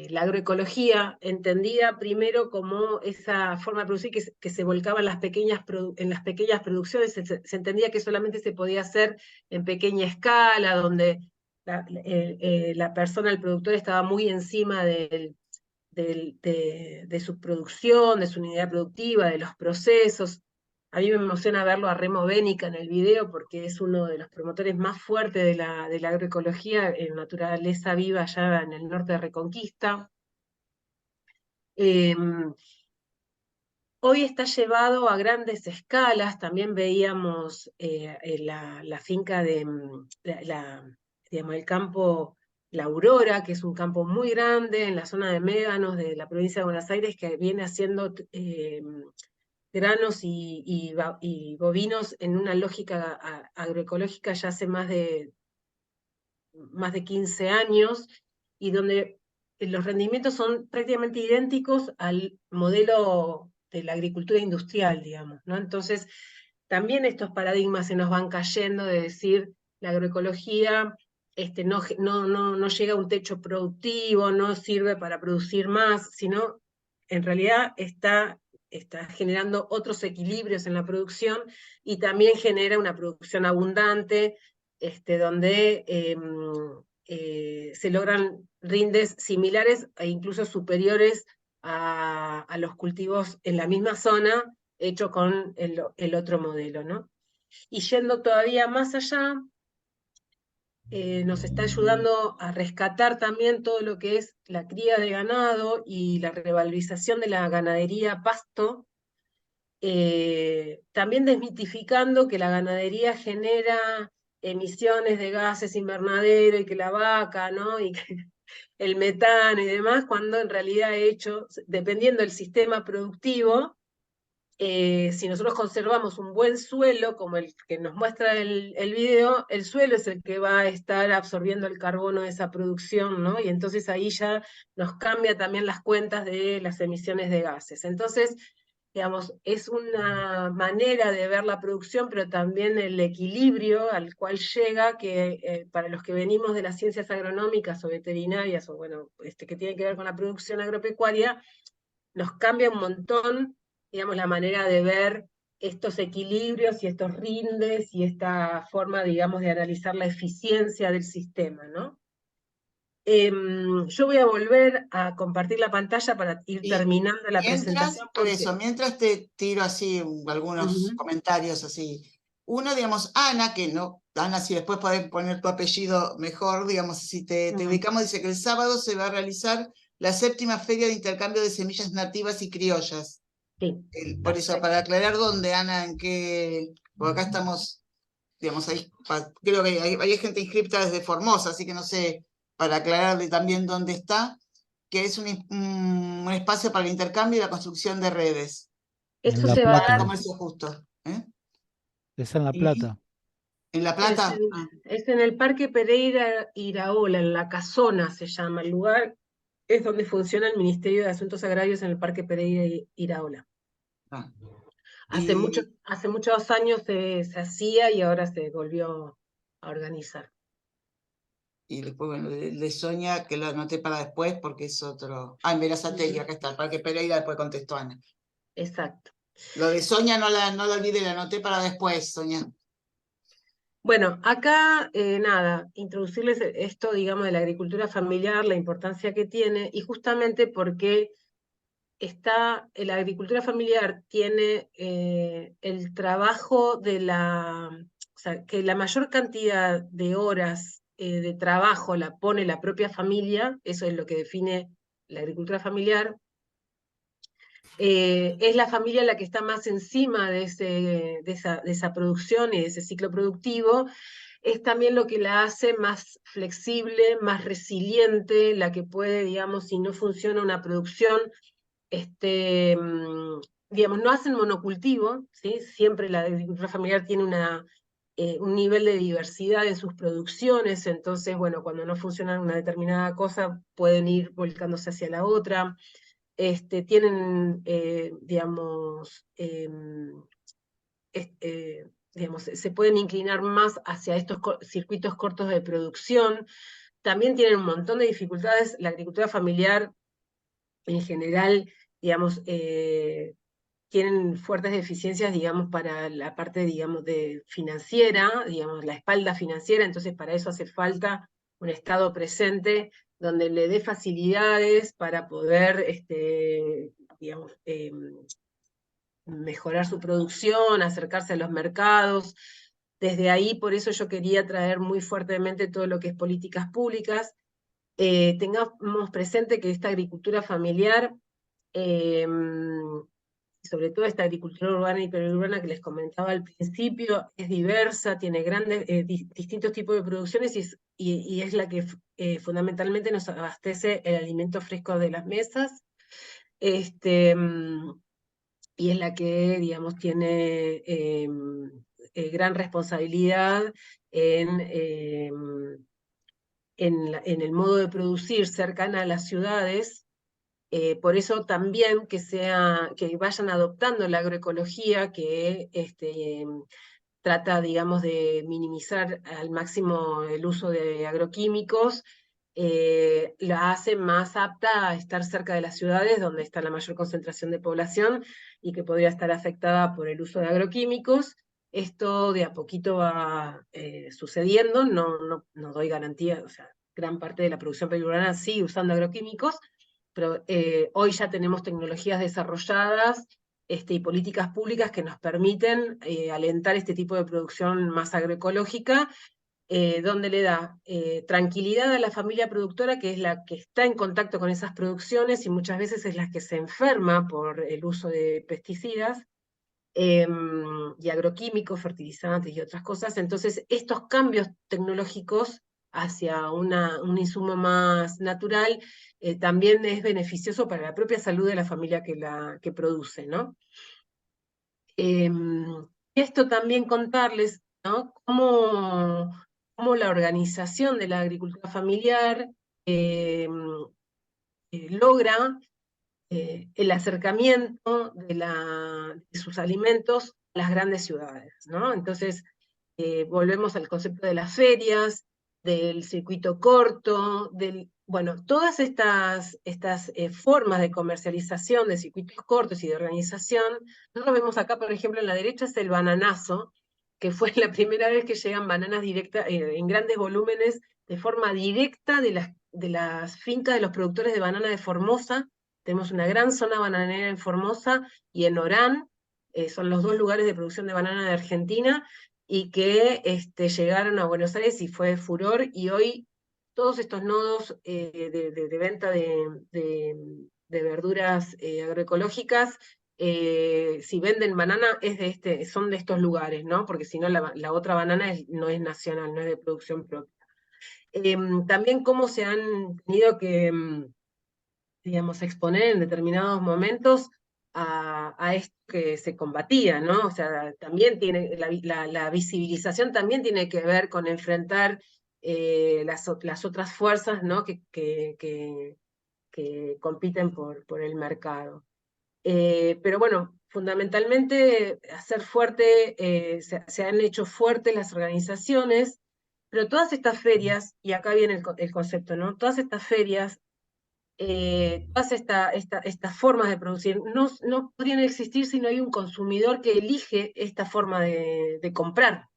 la agroecología, entendida primero como esa forma de producir que se volcaba en las pequeñas producciones, se entendía que solamente se podía hacer en pequeña escala, donde la persona, el productor, estaba muy encima de su producción, de su unidad productiva, de los procesos. A mí me emociona verlo a Remo Bénica en el video porque es uno de los promotores más fuertes de la agroecología en naturaleza viva allá en el norte de Reconquista. Hoy está llevado a grandes escalas, también veíamos la finca digamos, el campo La Aurora, que es un campo muy grande en la zona de Médanos de la provincia de Buenos Aires, que viene haciendo granos y bovinos en una lógica agroecológica ya hace más de 15 años, y donde los rendimientos son prácticamente idénticos al modelo de la agricultura industrial, digamos, ¿no? Entonces, también estos paradigmas se nos van cayendo de decir la agroecología no llega a un techo productivo, no sirve para producir más, sino en realidad está generando otros equilibrios en la producción y también genera una producción abundante, donde se logran rindes similares e incluso superiores a los cultivos en la misma zona, hecho con el otro modelo, ¿no? Y yendo todavía más allá, nos está ayudando a rescatar también todo lo que es la cría de ganado y la revalorización de la ganadería pasto, también desmitificando que la ganadería genera emisiones de gases invernadero y que la vaca, ¿no? Y que el metano y demás, cuando en realidad dependiendo del sistema productivo, si nosotros conservamos un buen suelo, como el que nos muestra el video, el suelo es el que va a estar absorbiendo el carbono de esa producción, ¿no? Y entonces ahí ya nos cambia también las cuentas de las emisiones de gases. Entonces, digamos, es una manera de ver la producción, pero también el equilibrio al cual llega, que para los que venimos de las ciencias agronómicas o veterinarias, o bueno, que tiene que ver con la producción agropecuaria, nos cambia un montón, digamos, la manera de ver estos equilibrios y estos rindes y esta forma, digamos, de analizar la eficiencia del sistema, ¿no? Yo voy a volver a compartir la pantalla para ir Y terminando la presentación. mientras te tiro así algunos comentarios así. Uno, digamos, Ana, que no, Ana, si después podés poner tu apellido mejor, digamos, si te ubicamos, dice que el sábado se va a realizar la 7ª Feria de Intercambio de Semillas Nativas y Criollas. Sí. Por eso, para aclarar dónde, Ana, en qué, porque acá estamos, digamos, ahí, creo que hay gente inscripta desde Formosa, así que no sé, para aclararle también dónde está, que es un espacio para el intercambio y la construcción de redes. Esto se va a dar. Comercio justo. Es en La Plata. ¿En La Plata? Es en el Parque Pereira Iraola, en La Casona se llama el lugar, es donde funciona el Ministerio de Asuntos Agrarios en el Parque Pereira Iraola. Hace muchos años se hacía y ahora se volvió a organizar. Y después, bueno, de Sonia, que lo anoté para después porque es otro. Ah, en Verazategui, acá está, el Parque Pereira, después contestó Ana. Exacto. Lo de Sonia no lo olvidé, la anoté para después, Sonia. Bueno, acá, nada, introducirles esto, digamos, de la agricultura familiar, la importancia que tiene, y justamente porque la agricultura familiar tiene el trabajo o sea, que la mayor cantidad de horas de trabajo la pone la propia familia, eso es lo que define la agricultura familiar. Es la familia la que está más encima de esa producción y de ese ciclo productivo, es también lo que la hace más flexible, más resiliente, la que puede, digamos, si no funciona una producción, digamos, no hacen monocultivo, ¿sí? Siempre la agricultura familiar tiene un nivel de diversidad en sus producciones, entonces, bueno, cuando no funciona una determinada cosa, pueden ir volcándose hacia la otra. Tienen, digamos, digamos, se pueden inclinar más hacia estos circuitos cortos de producción. También tienen un montón de dificultades. La agricultura familiar, en general, digamos, tienen fuertes deficiencias, digamos, para la parte, digamos, de financiera, digamos, la espalda financiera, entonces para eso hace falta un Estado presente donde le dé facilidades para poder, digamos, mejorar su producción, acercarse a los mercados. Desde ahí, por eso yo quería traer muy fuertemente todo lo que es políticas públicas. Tengamos presente que esta agricultura familiar, sobre todo esta agricultura urbana y periurbana que les comentaba al principio, es diversa, tiene distintos tipos de producciones y es la que fundamentalmente nos abastece el alimento fresco de las mesas, y es la que, digamos, tiene gran responsabilidad en el modo de producir cercana a las ciudades. Por eso también que vayan adoptando la agroecología, que trata, digamos, de minimizar al máximo el uso de agroquímicos, la hace más apta a estar cerca de las ciudades, donde está la mayor concentración de población y que podría estar afectada por el uso de agroquímicos. Esto de a poquito va sucediendo, no doy garantía, o sea, gran parte de la producción periurbana sigue usando agroquímicos, pero hoy ya tenemos tecnologías desarrolladas y políticas públicas que nos permiten alentar este tipo de producción más agroecológica, donde le da tranquilidad a la familia productora, que es la que está en contacto con esas producciones y muchas veces es la que se enferma por el uso de pesticidas y agroquímicos, fertilizantes y otras cosas. Entonces, estos cambios tecnológicos hacia un insumo más natural también es beneficioso para la propia salud de la familia que produce, ¿no? Esto también contarles, ¿no? Cómo la organización de la agricultura familiar logra el acercamiento de sus alimentos a las grandes ciudades, ¿no? Entonces, volvemos al concepto de las ferias, del circuito corto, bueno, todas estas formas de comercialización de circuitos cortos y de organización. Nosotros vemos acá, por ejemplo, en la derecha es el bananazo, que fue la primera vez que llegan bananas directas en grandes volúmenes, de forma directa de las fincas de los productores de banana de Formosa. Tenemos una gran zona bananera en Formosa y en Orán, son los dos lugares de producción de banana de Argentina, y que llegaron a Buenos Aires y fue furor, y hoy todos estos nodos de venta de verduras agroecológicas, si venden banana, son de estos lugares, ¿no? Porque si no, la otra banana no es nacional, no es de producción propia. También cómo se han tenido que, digamos, exponer en determinados momentos a esto que se combatía, ¿no? O sea, también tiene, la visibilización también tiene que ver con enfrentar las otras fuerzas, ¿no? que compiten por el mercado. Pero bueno, fundamentalmente hacer fuerte, se han hecho fuertes las organizaciones, pero todas estas ferias, y acá viene el concepto, ¿no? Todas estas ferias, todas estas formas de producir no podrían existir si no hay un consumidor que elige esta forma de comprar,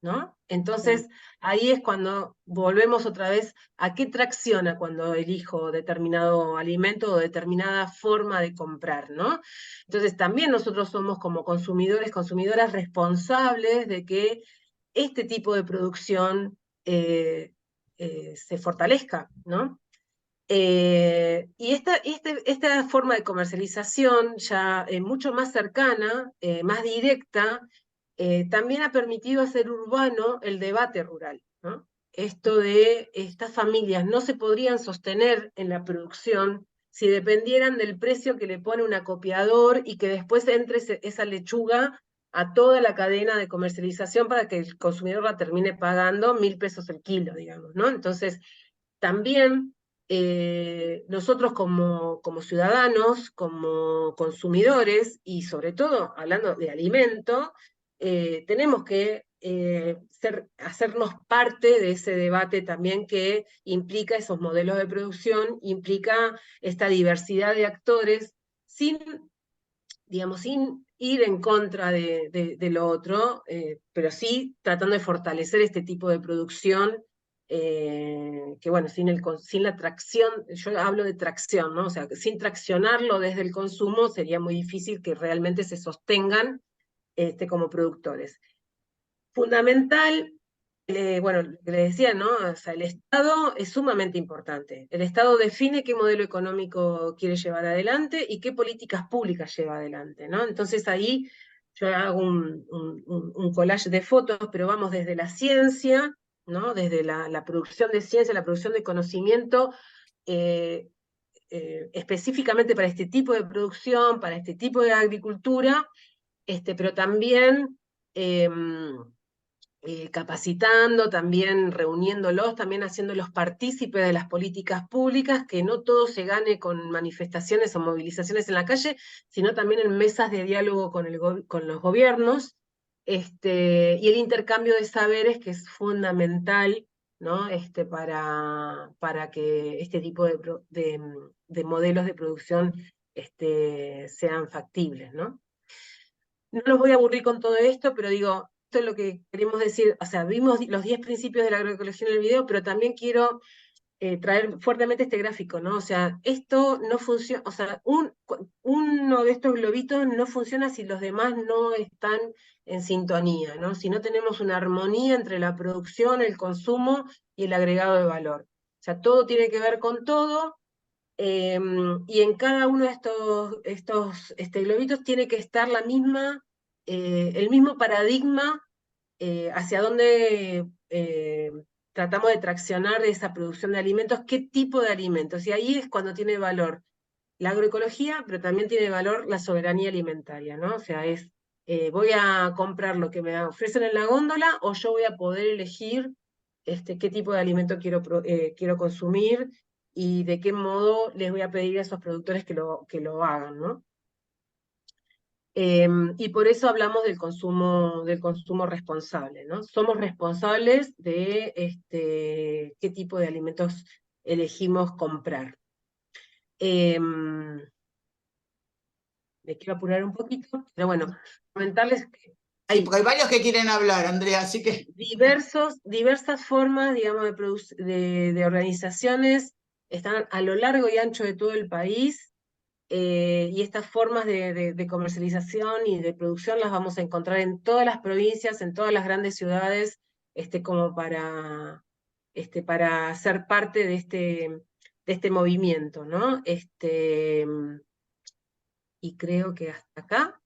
¿no? Entonces, ahí es cuando volvemos otra vez a qué tracciona cuando elijo determinado alimento o determinada forma de comprar, ¿no? Entonces, también nosotros somos como consumidores, consumidoras responsables de que este tipo de producción se fortalezca, ¿no? Y esta forma de comercialización ya mucho más cercana, más directa, también ha permitido hacer urbano el debate rural, ¿no? Esto de estas familias no se podrían sostener en la producción si dependieran del precio que le pone un acopiador y que después entre esa lechuga a toda la cadena de comercialización para que el consumidor la termine pagando 1.000 pesos el kilo, digamos, ¿no? Entonces, también nosotros como ciudadanos, como consumidores, y sobre todo hablando de alimento, tenemos que hacernos parte de ese debate también que implica esos modelos de producción, implica esta diversidad de actores, sin ir en contra de lo otro, pero sí tratando de fortalecer este tipo de producción, que bueno, sin la tracción, yo hablo de tracción, ¿no? O sea, sin traccionarlo desde el consumo sería muy difícil que realmente se sostengan como productores. Fundamental, bueno, lo que le decía, ¿no? O sea, el Estado es sumamente importante. El Estado define qué modelo económico quiere llevar adelante y qué políticas públicas lleva adelante, ¿no? Entonces ahí yo hago un collage de fotos, pero vamos desde la ciencia, ¿no? Desde la producción de ciencia, la producción de conocimiento, específicamente para este tipo de producción, para este tipo de agricultura, pero también capacitando, también reuniéndolos, también haciéndolos partícipes de las políticas públicas, que no todo se gane con manifestaciones o movilizaciones en la calle, sino también en mesas de diálogo con los gobiernos, y el intercambio de saberes, que es fundamental, ¿no? Para que este tipo de modelos de producción sean factibles, ¿no? No los voy a aburrir con todo esto, pero digo, esto es lo que queremos decir. O sea, vimos los 10 principios de la agroecología en el video, pero también quiero traer fuertemente este gráfico, ¿no? O sea, esto no funciona, o sea, uno de estos globitos no funciona si los demás no están en sintonía, ¿no? Si no tenemos una armonía entre la producción, el consumo y el agregado de valor. O sea, todo tiene que ver con todo, y en cada uno de estos globitos tiene que estar el mismo paradigma hacia dónde tratamos de traccionar esa producción de alimentos, qué tipo de alimentos. Y ahí es cuando tiene valor la agroecología, pero también tiene valor la soberanía alimentaria, ¿no? O sea, voy a comprar lo que me ofrecen en la góndola o yo voy a poder elegir qué tipo de alimento quiero consumir y de qué modo les voy a pedir a esos productores que lo hagan, ¿no? Y por eso hablamos del consumo responsable, ¿no? Somos responsables de qué tipo de alimentos elegimos comprar. Me quiero apurar un poquito, pero bueno, comentarles que Porque hay varios que quieren hablar, Andrea, así que... diversas formas, digamos, de organizaciones están a lo largo y ancho de todo el país. Y estas formas de comercialización y de producción las vamos a encontrar en todas las provincias, en todas las grandes ciudades, como para ser parte de este movimiento, ¿no? Y creo que hasta acá,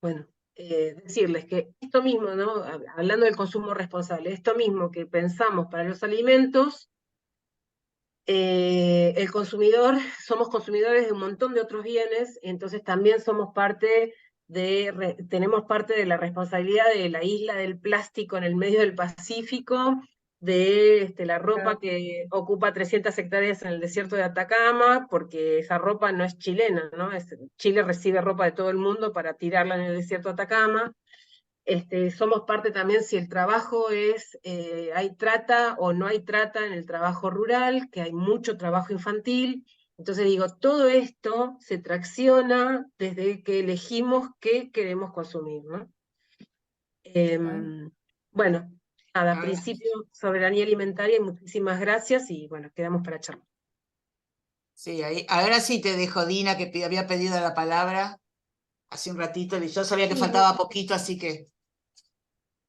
bueno, decirles que esto mismo, ¿no? Hablando del consumo responsable, esto mismo que pensamos para los alimentos, el consumidor, somos consumidores de un montón de otros bienes, entonces también tenemos parte de la responsabilidad de la isla del plástico en el medio del Pacífico, de la ropa que ocupa 300 hectáreas en el desierto de Atacama, porque esa ropa no es chilena, ¿no? Chile recibe ropa de todo el mundo para tirarla en el desierto de Atacama. Somos parte también si el trabajo hay trata o no hay trata en el trabajo rural, que hay mucho trabajo infantil. Entonces digo, todo esto se tracciona desde que elegimos qué queremos consumir, ¿no? Bueno, nada, principio soberanía alimentaria y muchísimas gracias y bueno, quedamos para charlar. Sí, ahora sí te dejo, Dina, que había pedido la palabra hace un ratito y yo sabía que faltaba poquito, así que...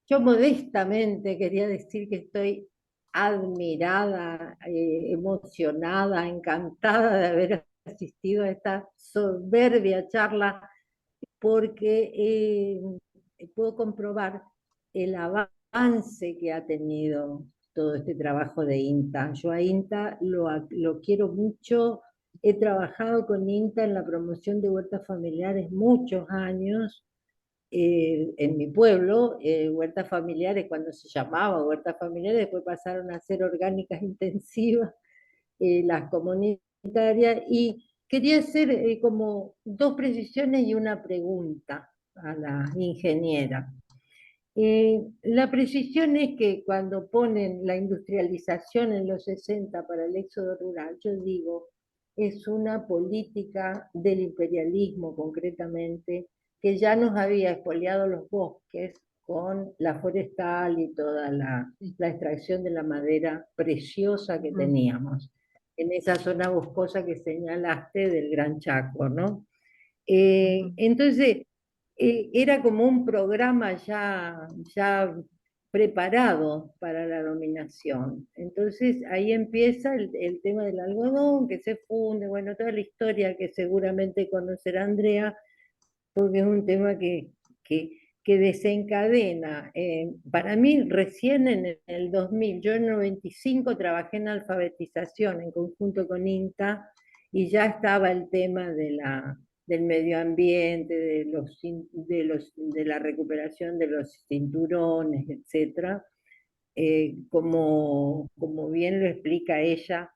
Yo modestamente quería decir que estoy admirada, emocionada, encantada de haber asistido a esta soberbia charla, porque puedo comprobar el avance que ha tenido todo este trabajo de INTA. Yo a INTA lo quiero mucho, he trabajado con INTA en la promoción de huertas familiares muchos años, en mi pueblo, huertas familiares, cuando se llamaba huertas familiares, después pasaron a ser orgánicas intensivas, las comunitarias, y quería hacer como dos precisiones y una pregunta a la ingeniera. La precisión es que cuando ponen la industrialización en los 60 para el éxodo rural, yo digo, es una política del imperialismo concretamente, que ya nos había expoliado los bosques con la forestal y toda la extracción de la madera preciosa que teníamos en esa zona boscosa que señalaste del Gran Chaco, ¿no? Entonces, era como un programa ya preparado para la dominación. Entonces ahí empieza el tema del algodón, que se funde, bueno, toda la historia que seguramente conocerá Andrea, porque es un tema que desencadena. Para mí, recién en el 2000, yo en el 95 trabajé en alfabetización en conjunto con INTA, y ya estaba el tema del medio ambiente, de la recuperación de los cinturones, etc. Como bien lo explica ella,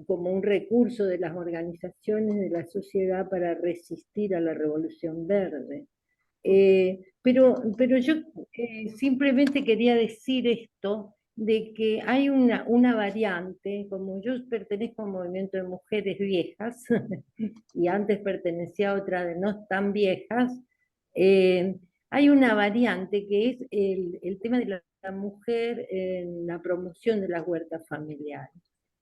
como un recurso de las organizaciones de la sociedad para resistir a la revolución verde. Pero yo simplemente quería decir esto, de que hay una variante, como yo pertenezco a un movimiento de mujeres viejas, y antes pertenecía a otra de no tan viejas, hay una variante que es el tema de la mujer en la promoción de las huertas familiares.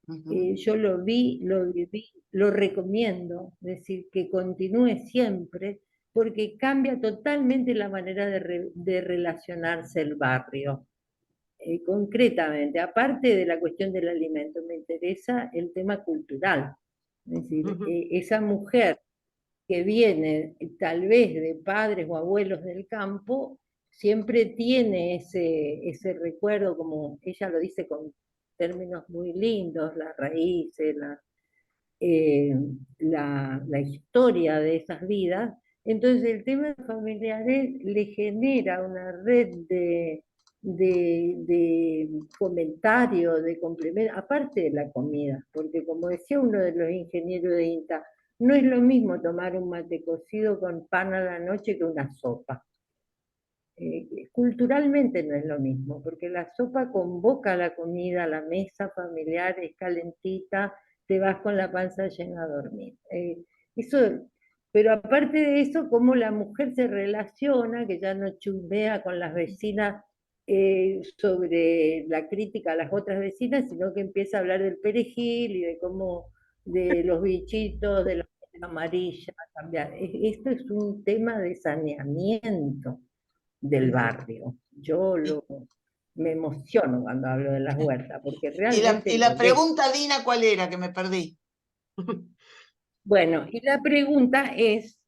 Ujú. Yo lo vi, lo viví, lo recomiendo, es decir, que continúe siempre, porque cambia totalmente la manera de relacionarse el barrio. Concretamente, aparte de la cuestión del alimento, me interesa el tema cultural. Es decir, esa mujer que viene tal vez de padres o abuelos del campo, siempre tiene ese recuerdo, como ella lo dice con términos muy lindos, las raíces, eh, la historia de esas vidas. Entonces el tema familiares le genera una red de comentarios, de complementos, aparte de la comida, porque como decía uno de los ingenieros de INTA, no es lo mismo tomar un mate cocido con pan a la noche que una sopa. Culturalmente no es lo mismo, porque la sopa convoca a la comida, a la mesa familiar, es calentita, te vas con la panza llena a dormir. Eso, pero aparte de eso, cómo la mujer se relaciona, que ya no chumbea con las vecinas sobre la crítica a las otras vecinas, sino que empieza a hablar del perejil y de cómo, de los bichitos, de la amarilla, cambiar. Esto es un tema de saneamiento del barrio. Me emociono cuando hablo de las huertas, porque Y realmente la lo ves. pregunta, Dina, ¿cuál era? Que me perdí. Bueno, y la pregunta es,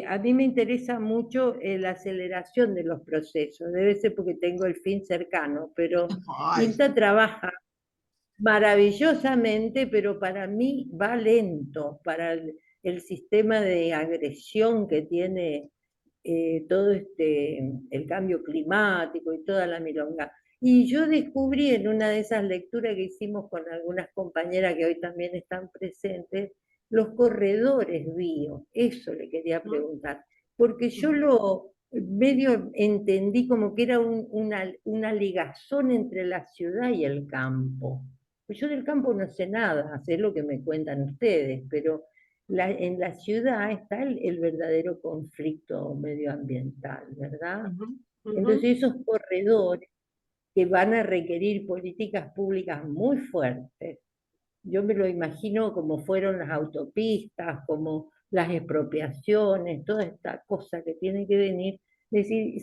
a mí me interesa mucho la aceleración de los procesos, debe ser porque tengo el fin cercano, pero Ay, INTA trabaja maravillosamente, pero para mí va lento, para el sistema de agresión que tiene todo el cambio climático y toda la milonga. Y yo descubrí en una de esas lecturas que hicimos con algunas compañeras que hoy también están presentes, los corredores bio. Eso le quería preguntar, porque yo lo medio entendí como que era una ligazón entre la ciudad y el campo. Pues yo del campo no sé nada, sé lo que me cuentan ustedes, pero en la ciudad está el verdadero conflicto medioambiental, ¿verdad? Entonces esos corredores que van a requerir políticas públicas muy fuertes, yo me lo imagino como fueron las autopistas, como las expropiaciones, toda esta cosa que tiene que venir. Es decir,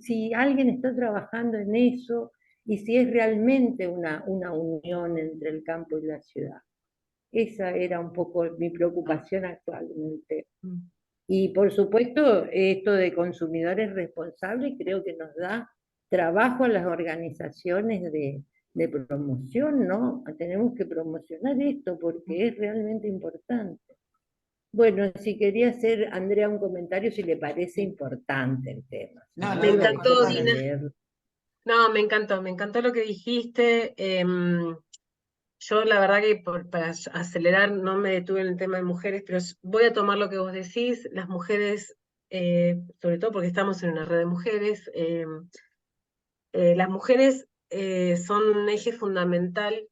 si alguien está trabajando en eso y si es realmente una unión entre el campo y la ciudad. Esa era un poco mi preocupación actualmente. Y por supuesto, esto de consumidores responsables creo que nos da trabajo a las organizaciones de promoción, ¿no? Tenemos que promocionar esto porque es realmente importante. Bueno, si quería hacer, Andrea, un comentario si le parece importante el tema. no, Me no, lo Después encantó, para Dina. leerlo. No, me encantó lo que dijiste. Yo la verdad que para acelerar no me detuve en el tema de mujeres, pero voy a tomar lo que vos decís. Las mujeres, sobre todo porque estamos en una red de mujeres, las mujeres son un eje fundamental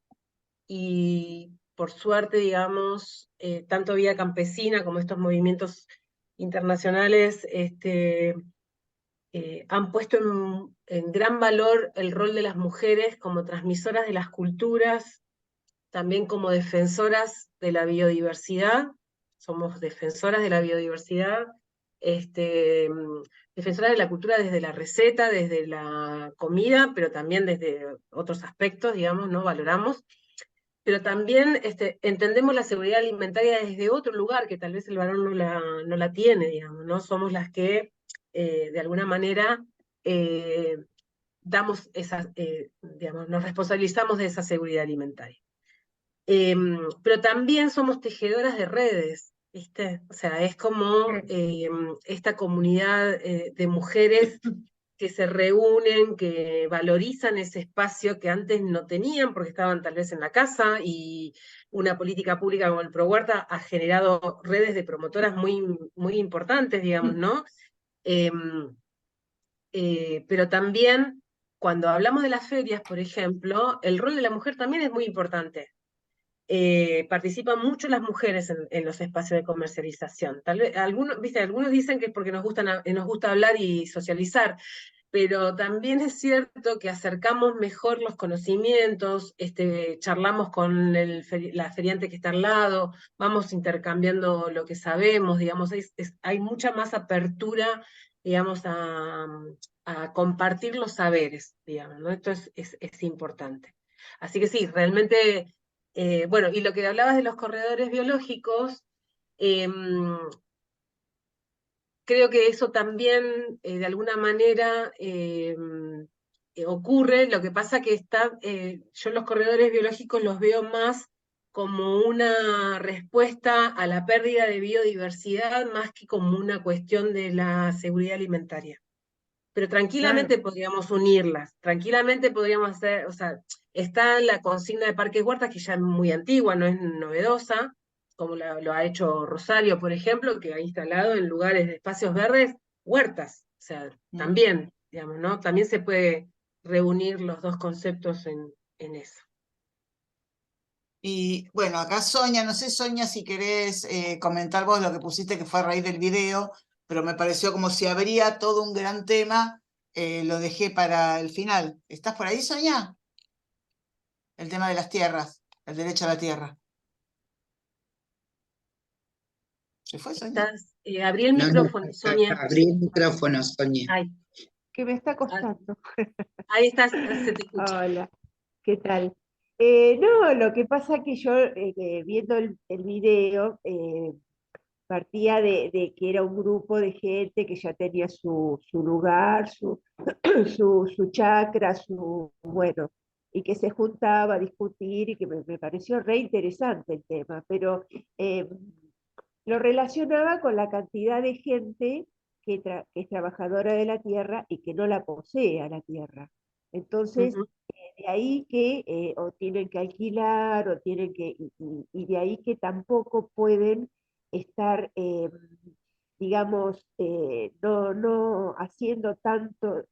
y por suerte, digamos, tanto Vía Campesina como estos movimientos internacionales han puesto en gran valor el rol de las mujeres como transmisoras de las culturas, también como defensoras de la biodiversidad. Somos defensoras de la biodiversidad, defensoras de la cultura desde la receta, desde la comida, pero también desde otros aspectos, digamos, ¿no? Valoramos. Pero también entendemos la seguridad alimentaria desde otro lugar, que tal vez el varón no la tiene, digamos, ¿no? Somos las que, de alguna manera, damos digamos, nos responsabilizamos de esa seguridad alimentaria. Pero también somos tejedoras de redes, ¿viste? O sea, es como esta comunidad de mujeres que se reúnen, que valorizan ese espacio que antes no tenían porque estaban tal vez en la casa, y una política pública como el ProHuerta ha generado redes de promotoras muy importantes, digamos, ¿no? Pero también, cuando hablamos de las ferias, por ejemplo, el rol de la mujer también es muy importante. Participan mucho las mujeres en los espacios de comercialización. Tal vez algunos dicen que es porque nos gusta hablar y socializar, pero también es cierto que acercamos mejor los conocimientos, charlamos con la feriante que está al lado, vamos intercambiando lo que sabemos, digamos, hay mucha más apertura, digamos, a compartir los saberes, digamos, ¿no? Esto es importante. Así que sí, realmente, bueno, y lo que hablabas de los corredores biológicos, creo que eso también, de alguna manera, ocurre. Lo que pasa que yo los corredores biológicos los veo más como una respuesta a la pérdida de biodiversidad, más que como una cuestión de la seguridad alimentaria. Pero tranquilamente podríamos unirlas, tranquilamente podríamos hacer, o sea, está la consigna de parques huertas, que ya es muy antigua, no es novedosa, como lo ha hecho Rosario, por ejemplo, que ha instalado en lugares de espacios verdes huertas. O sea, también, digamos, ¿no? También se puede reunir los dos conceptos en eso. Y bueno, acá Sonia, no sé, Sonia, si querés comentar vos lo que pusiste, que fue a raíz del video, pero me pareció como si habría todo un gran tema, lo dejé para el final. ¿Estás por ahí, Sonia? El tema de las tierras, el derecho a la tierra. ¿Se fue, Sonia? Abrí el micrófono, Sonia. Abrí el micrófono, Sonia. Ay, Que me está costando. ahí estás, se te escucha. Hola, ¿qué tal? No, lo que pasa que yo, viendo el video, partía de que era un grupo de gente que ya tenía su lugar, su chakra, bueno, y que se juntaba a discutir y que me pareció re interesante el tema, pero lo relacionaba con la cantidad de gente que es trabajadora de la tierra y que no la posee a la tierra. Entonces, de ahí que o tienen que alquilar o tienen que, y de ahí que tampoco pueden estar, digamos, no haciendo tanto,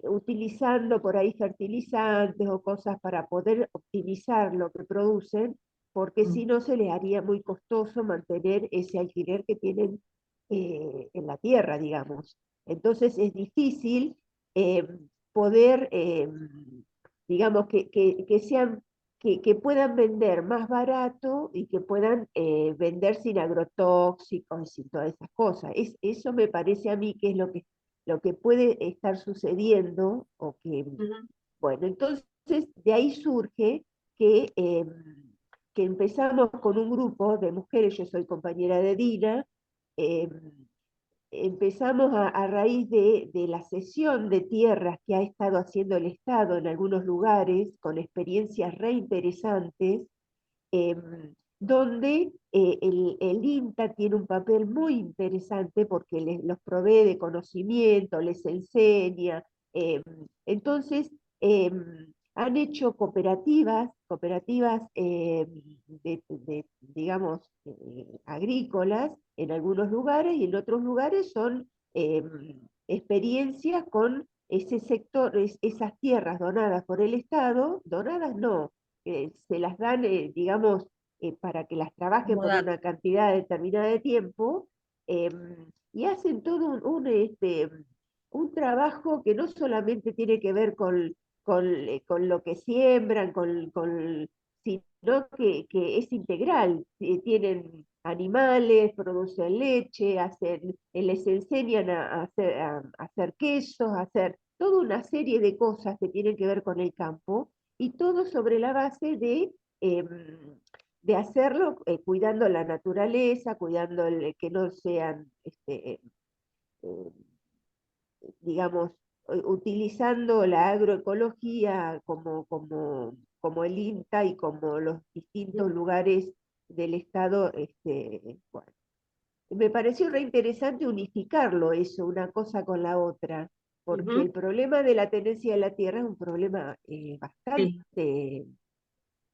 utilizando por ahí fertilizantes o cosas para poder optimizar lo que producen, porque si no se les haría muy costoso mantener ese alquiler que tienen en la tierra, digamos. Entonces es difícil poder, digamos, que puedan vender más barato y que puedan vender sin agrotóxicos y sin todas esas cosas. Eso me parece a mí que es lo que puede estar sucediendo, o que, bueno, entonces de ahí surge que empezamos con un grupo de mujeres, yo soy compañera de Dina, empezamos a raíz de la cesión de tierras que ha estado haciendo el Estado en algunos lugares, con experiencias re interesantes, donde el INTA tiene un papel muy interesante porque los provee de conocimiento, les enseña. Entonces, han hecho cooperativas digamos, agrícolas en algunos lugares, y en otros lugares son experiencias con ese sector, esas tierras donadas por el Estado, donadas no, se las dan, digamos, para que las trabajen por una cantidad determinada de tiempo, y hacen todo un trabajo que no solamente tiene que ver con lo que siembran, sino que es integral. Tienen animales, producen leche, les enseñan a hacer quesos, a hacer toda una serie de cosas que tienen que ver con el campo, y todo sobre la base de hacerlo cuidando la naturaleza, cuidando que no sean, digamos, utilizando la agroecología como el INTA y como los distintos lugares del Estado. Bueno, me pareció re interesante unificarlo eso, una cosa con la otra, porque el problema de la tenencia de la tierra es un problema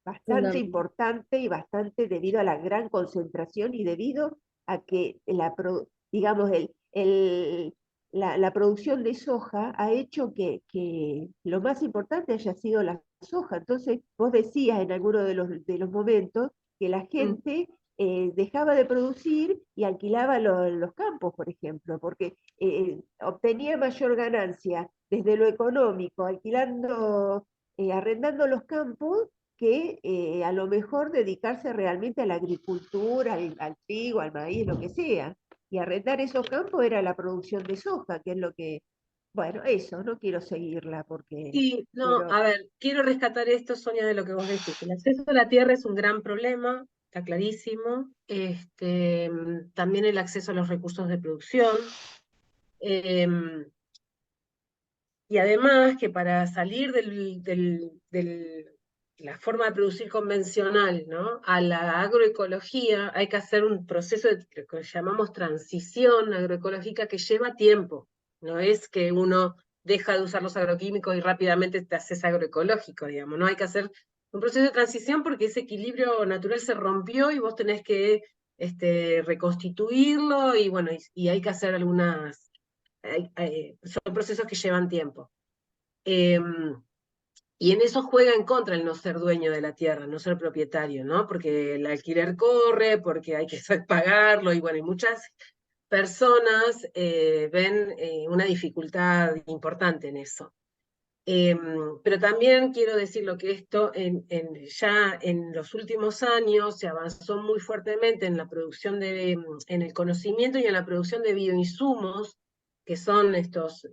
bastante importante, y bastante debido a la gran concentración y debido a que digamos, la producción de soja ha hecho que lo más importante haya sido la soja. Entonces, vos decías en alguno de los momentos que la gente dejaba de producir y alquilaba los campos, por ejemplo, porque obtenía mayor ganancia desde lo económico, alquilando, arrendando los campos, que a lo mejor dedicarse realmente a la agricultura, al trigo, al maíz, lo que sea. Y arrendar esos campos era la producción de soja, que es lo que, bueno, eso, no quiero seguirla porque... Sí, no, Pero, a ver, quiero rescatar esto, Sonia, de lo que vos decís. El acceso a la tierra es un gran problema, está clarísimo. También el acceso a los recursos de producción. em, y además que para salir de la forma de producir convencional, ¿no?, a la agroecología, hay que hacer un proceso de lo que llamamos transición agroecológica que lleva tiempo. No es que uno deja de usar los agroquímicos y rápidamente te haces agroecológico, digamos, ¿no? Hay que hacer un proceso de transición porque ese equilibrio natural se rompió y vos tenés que reconstituirlo, y bueno, y hay que hacer algunas... son procesos que llevan tiempo. Y en eso juega en contra el no ser dueño de la tierra, no ser propietario, ¿no? Porque el alquiler corre, porque hay que pagarlo, y bueno, y muchas personas ven una dificultad importante en eso. Pero también quiero decir lo que esto, ya en los últimos años se avanzó muy fuertemente en la producción en el conocimiento y en la producción de bioinsumos, que son estos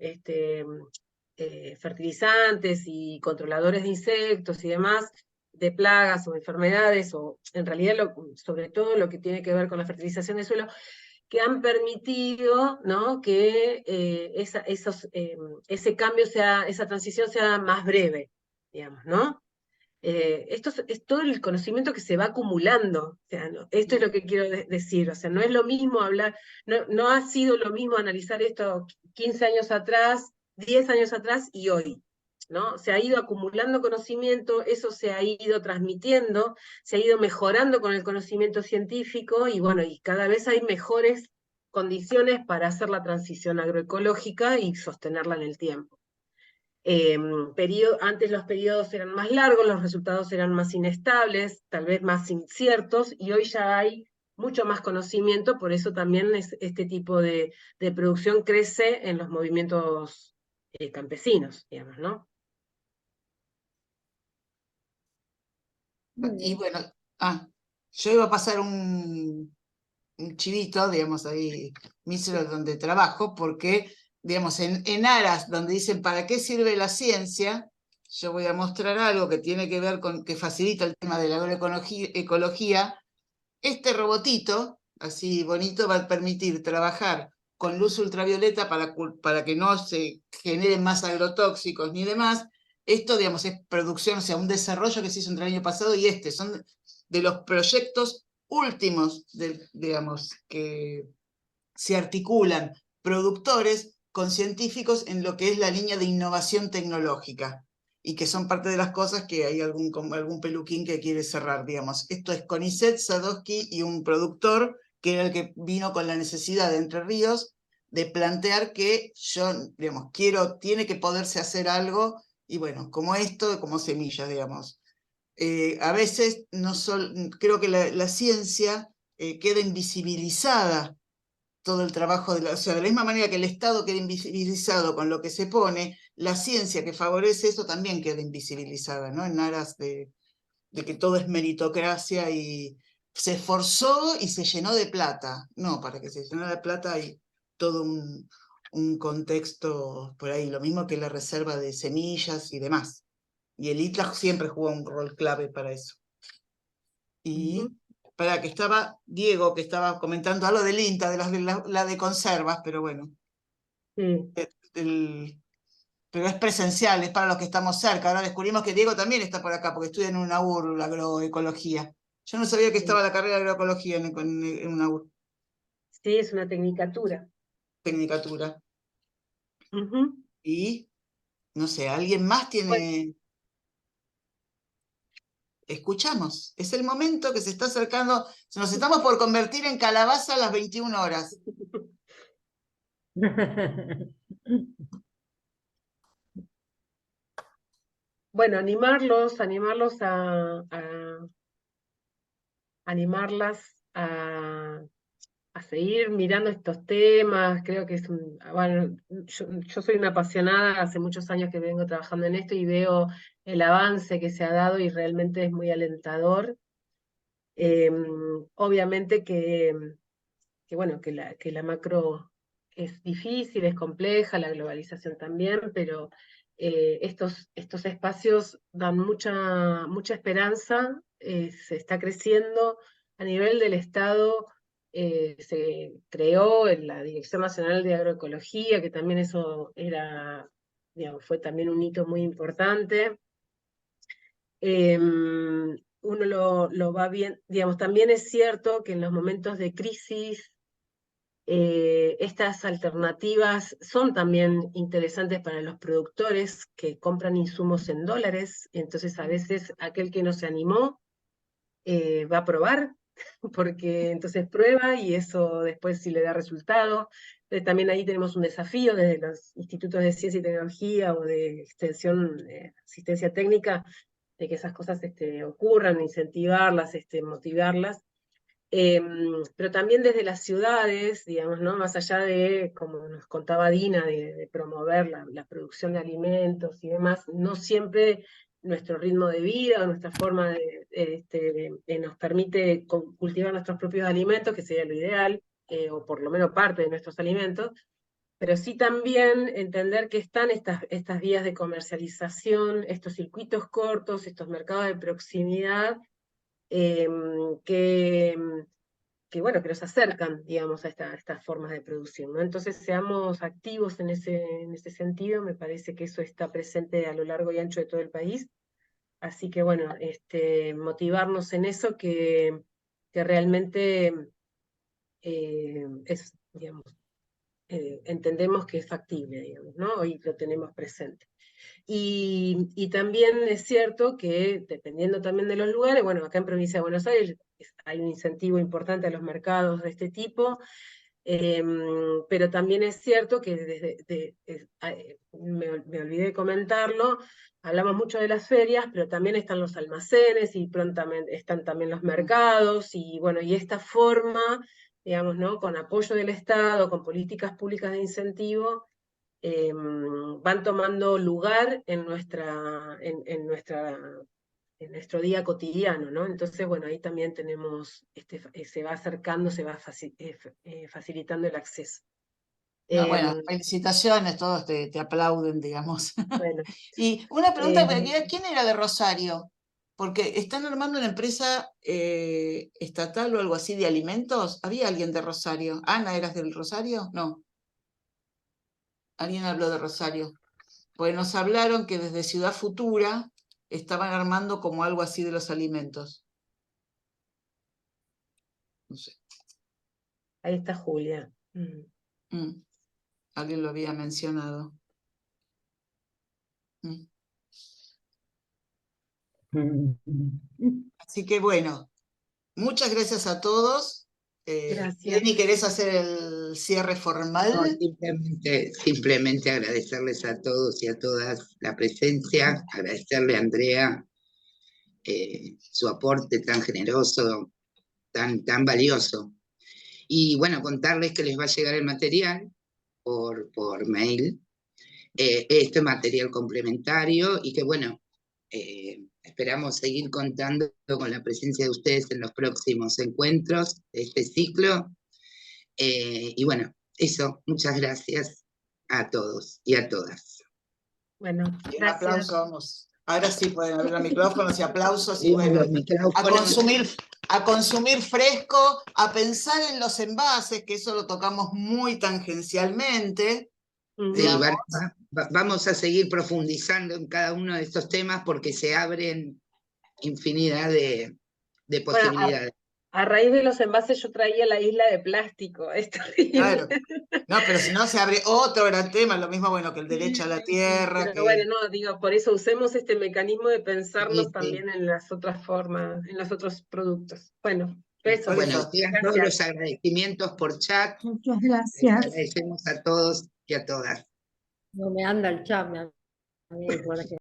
fertilizantes y controladores de insectos y demás, de plagas o enfermedades, o en realidad sobre todo lo que tiene que ver con la fertilización del suelo, que han permitido, ¿no?, que ese cambio esa transición sea más breve, digamos, ¿no? Esto es todo el conocimiento que se va acumulando. O sea, esto es lo que quiero decir. O sea, no es lo mismo hablar, no ha sido lo mismo analizar esto 15 años atrás, 10 años atrás y hoy, ¿no? Se ha ido acumulando conocimiento, eso se ha ido transmitiendo, se ha ido mejorando con el conocimiento científico, y bueno, y cada vez hay mejores condiciones para hacer la transición agroecológica y sostenerla en el tiempo. Antes los periodos eran más largos, los resultados eran más inestables, tal vez más inciertos, y hoy ya hay mucho más conocimiento, por eso también este tipo de producción crece en los movimientos campesinos, digamos, ¿no? Y bueno, yo iba a pasar un chivito, digamos, ahí, mísero, donde trabajo, porque, digamos, en aras donde dicen ¿para qué sirve la ciencia? Yo voy a mostrar algo que tiene que ver con, que facilita el tema de la agroecología. Este robotito, así bonito, va a permitir trabajar con luz ultravioleta para que no se generen más agrotóxicos ni demás. Esto, digamos, es producción, o sea, un desarrollo que se hizo entre el año pasado y son de los proyectos últimos, digamos, que se articulan productores con científicos en lo que es la línea de innovación tecnológica, y que son parte de las cosas que hay algún peluquín que quiere cerrar, digamos. Esto es CONICET, Sadowski y un productor que era el que vino con la necesidad de Entre Ríos de plantear que digamos, tiene que poderse hacer algo, y bueno, como esto, como semillas, digamos. A veces creo que la ciencia queda invisibilizada, todo el trabajo, o sea, de la misma manera que el Estado queda invisibilizado con lo que se pone, la ciencia que favorece eso también queda invisibilizada, ¿no? En aras de que todo es meritocracia y se esforzó y se llenó de plata. No, para que se llenó de plata hay todo un contexto por ahí, lo mismo que la reserva de semillas y demás. Y el ITLA siempre jugó un rol clave para eso. Y para que estaba Diego, que estaba comentando algo del INTA, de la de conservas, pero bueno. Sí. Pero es presencial, es para los que estamos cerca. Ahora descubrimos que Diego también está por acá, porque estudia en UNAUR, la agroecología. Yo no sabía que estaba la carrera de agroecología en UNAUR, Sí, es una tecnicatura. Tecnicatura. Y, no sé, ¿alguien más tiene...? Escuchamos, es el momento que se está acercando, nos estamos por convertir en calabaza a las 21 horas. Bueno, animarlas a seguir mirando estos temas. Creo que es bueno, yo soy una apasionada, hace muchos años que vengo trabajando en esto y veo el avance que se ha dado y realmente es muy alentador. Obviamente bueno, que la macro es difícil, es compleja, la globalización también, pero estos espacios dan mucha esperanza, se está creciendo. A nivel del Estado se creó en la Dirección Nacional de Agroecología, que también eso era, digamos, fue también un hito muy importante. Uno lo va bien, digamos, también es cierto que en los momentos de crisis estas alternativas son también interesantes para los productores que compran insumos en dólares, entonces a veces aquel que no se animó va a probar, porque entonces prueba y eso después sí le da resultado. Entonces, también ahí tenemos un desafío desde los institutos de ciencia y tecnología o de extensión, asistencia técnica, de que esas cosas ocurran, incentivarlas, motivarlas. Pero también desde las ciudades, digamos, ¿no? Más allá de, como nos contaba Dina, de promover la producción de alimentos y demás, no siempre nuestro ritmo de vida o nuestra forma nos permite cultivar nuestros propios alimentos, que sería lo ideal, o por lo menos parte de nuestros alimentos, pero sí también entender que están estas vías de comercialización, estos circuitos cortos, estos mercados de proximidad, bueno, que nos acercan, digamos, a estas formas de producción, ¿no? Entonces seamos activos en ese sentido, me parece que eso está presente a lo largo y ancho de todo el país, así que bueno, motivarnos en eso que realmente es, digamos, entendemos que es factible, digamos, ¿no? Hoy lo tenemos presente. Y también es cierto que, dependiendo también de los lugares, bueno, acá en Provincia de Buenos Aires hay un incentivo importante a los mercados de este tipo, pero también es cierto que me olvidé de comentarlo, hablamos mucho de las ferias, pero también están los almacenes y prontamente están también los mercados, y bueno, y esta forma, digamos, ¿no? Con apoyo del Estado, con políticas públicas de incentivo, van tomando lugar en nuestro día cotidiano, ¿no? Entonces, bueno, ahí también tenemos, se va acercando, se va facilitando el acceso. Bueno, felicitaciones, todos te aplauden, digamos. Bueno, Y una pregunta, ¿quién era de Rosario? Porque están armando una empresa estatal o algo así de alimentos. ¿Había alguien de Rosario? ¿Ana, eras del Rosario? No. Alguien habló de Rosario. Pues nos hablaron que desde Ciudad Futura estaban armando como algo así de los alimentos. No sé. ahí está Julia. Alguien lo había mencionado. Así que bueno, muchas gracias a todos. Gracias. Jenny, ¿querés hacer el cierre formal? No, simplemente agradecerles a todos y a todas la presencia, agradecerle a Andrea su aporte tan generoso, tan valioso. Y bueno, contarles que les va a llegar el material por mail, este material complementario, y que bueno, esperamos seguir contando con la presencia de ustedes en los próximos encuentros de este ciclo. Y bueno, eso, muchas gracias a todos y a todas. Bueno, Y un gracias. aplauso, vamos. Ahora sí pueden abrir los micrófonos y aplausos y bueno, Los micrófonos. a consumir fresco, a pensar en los envases, que eso lo tocamos muy tangencialmente. Sí, vamos a seguir profundizando en cada uno de estos temas porque se abren infinidad de posibilidades. A raíz de los envases yo traía la isla de plástico, es terrible. Claro. No, pero si no se abre otro gran tema, lo mismo bueno que el derecho a la tierra. Pero bueno, no, digo, por eso usemos este mecanismo de pensarnos también en las otras formas, en los otros productos. Bueno, besos. Bueno, sigan todos los agradecimientos por chat. Muchas gracias. Agradecemos a todos y a todas. No me anda el chat, me anda por aquí.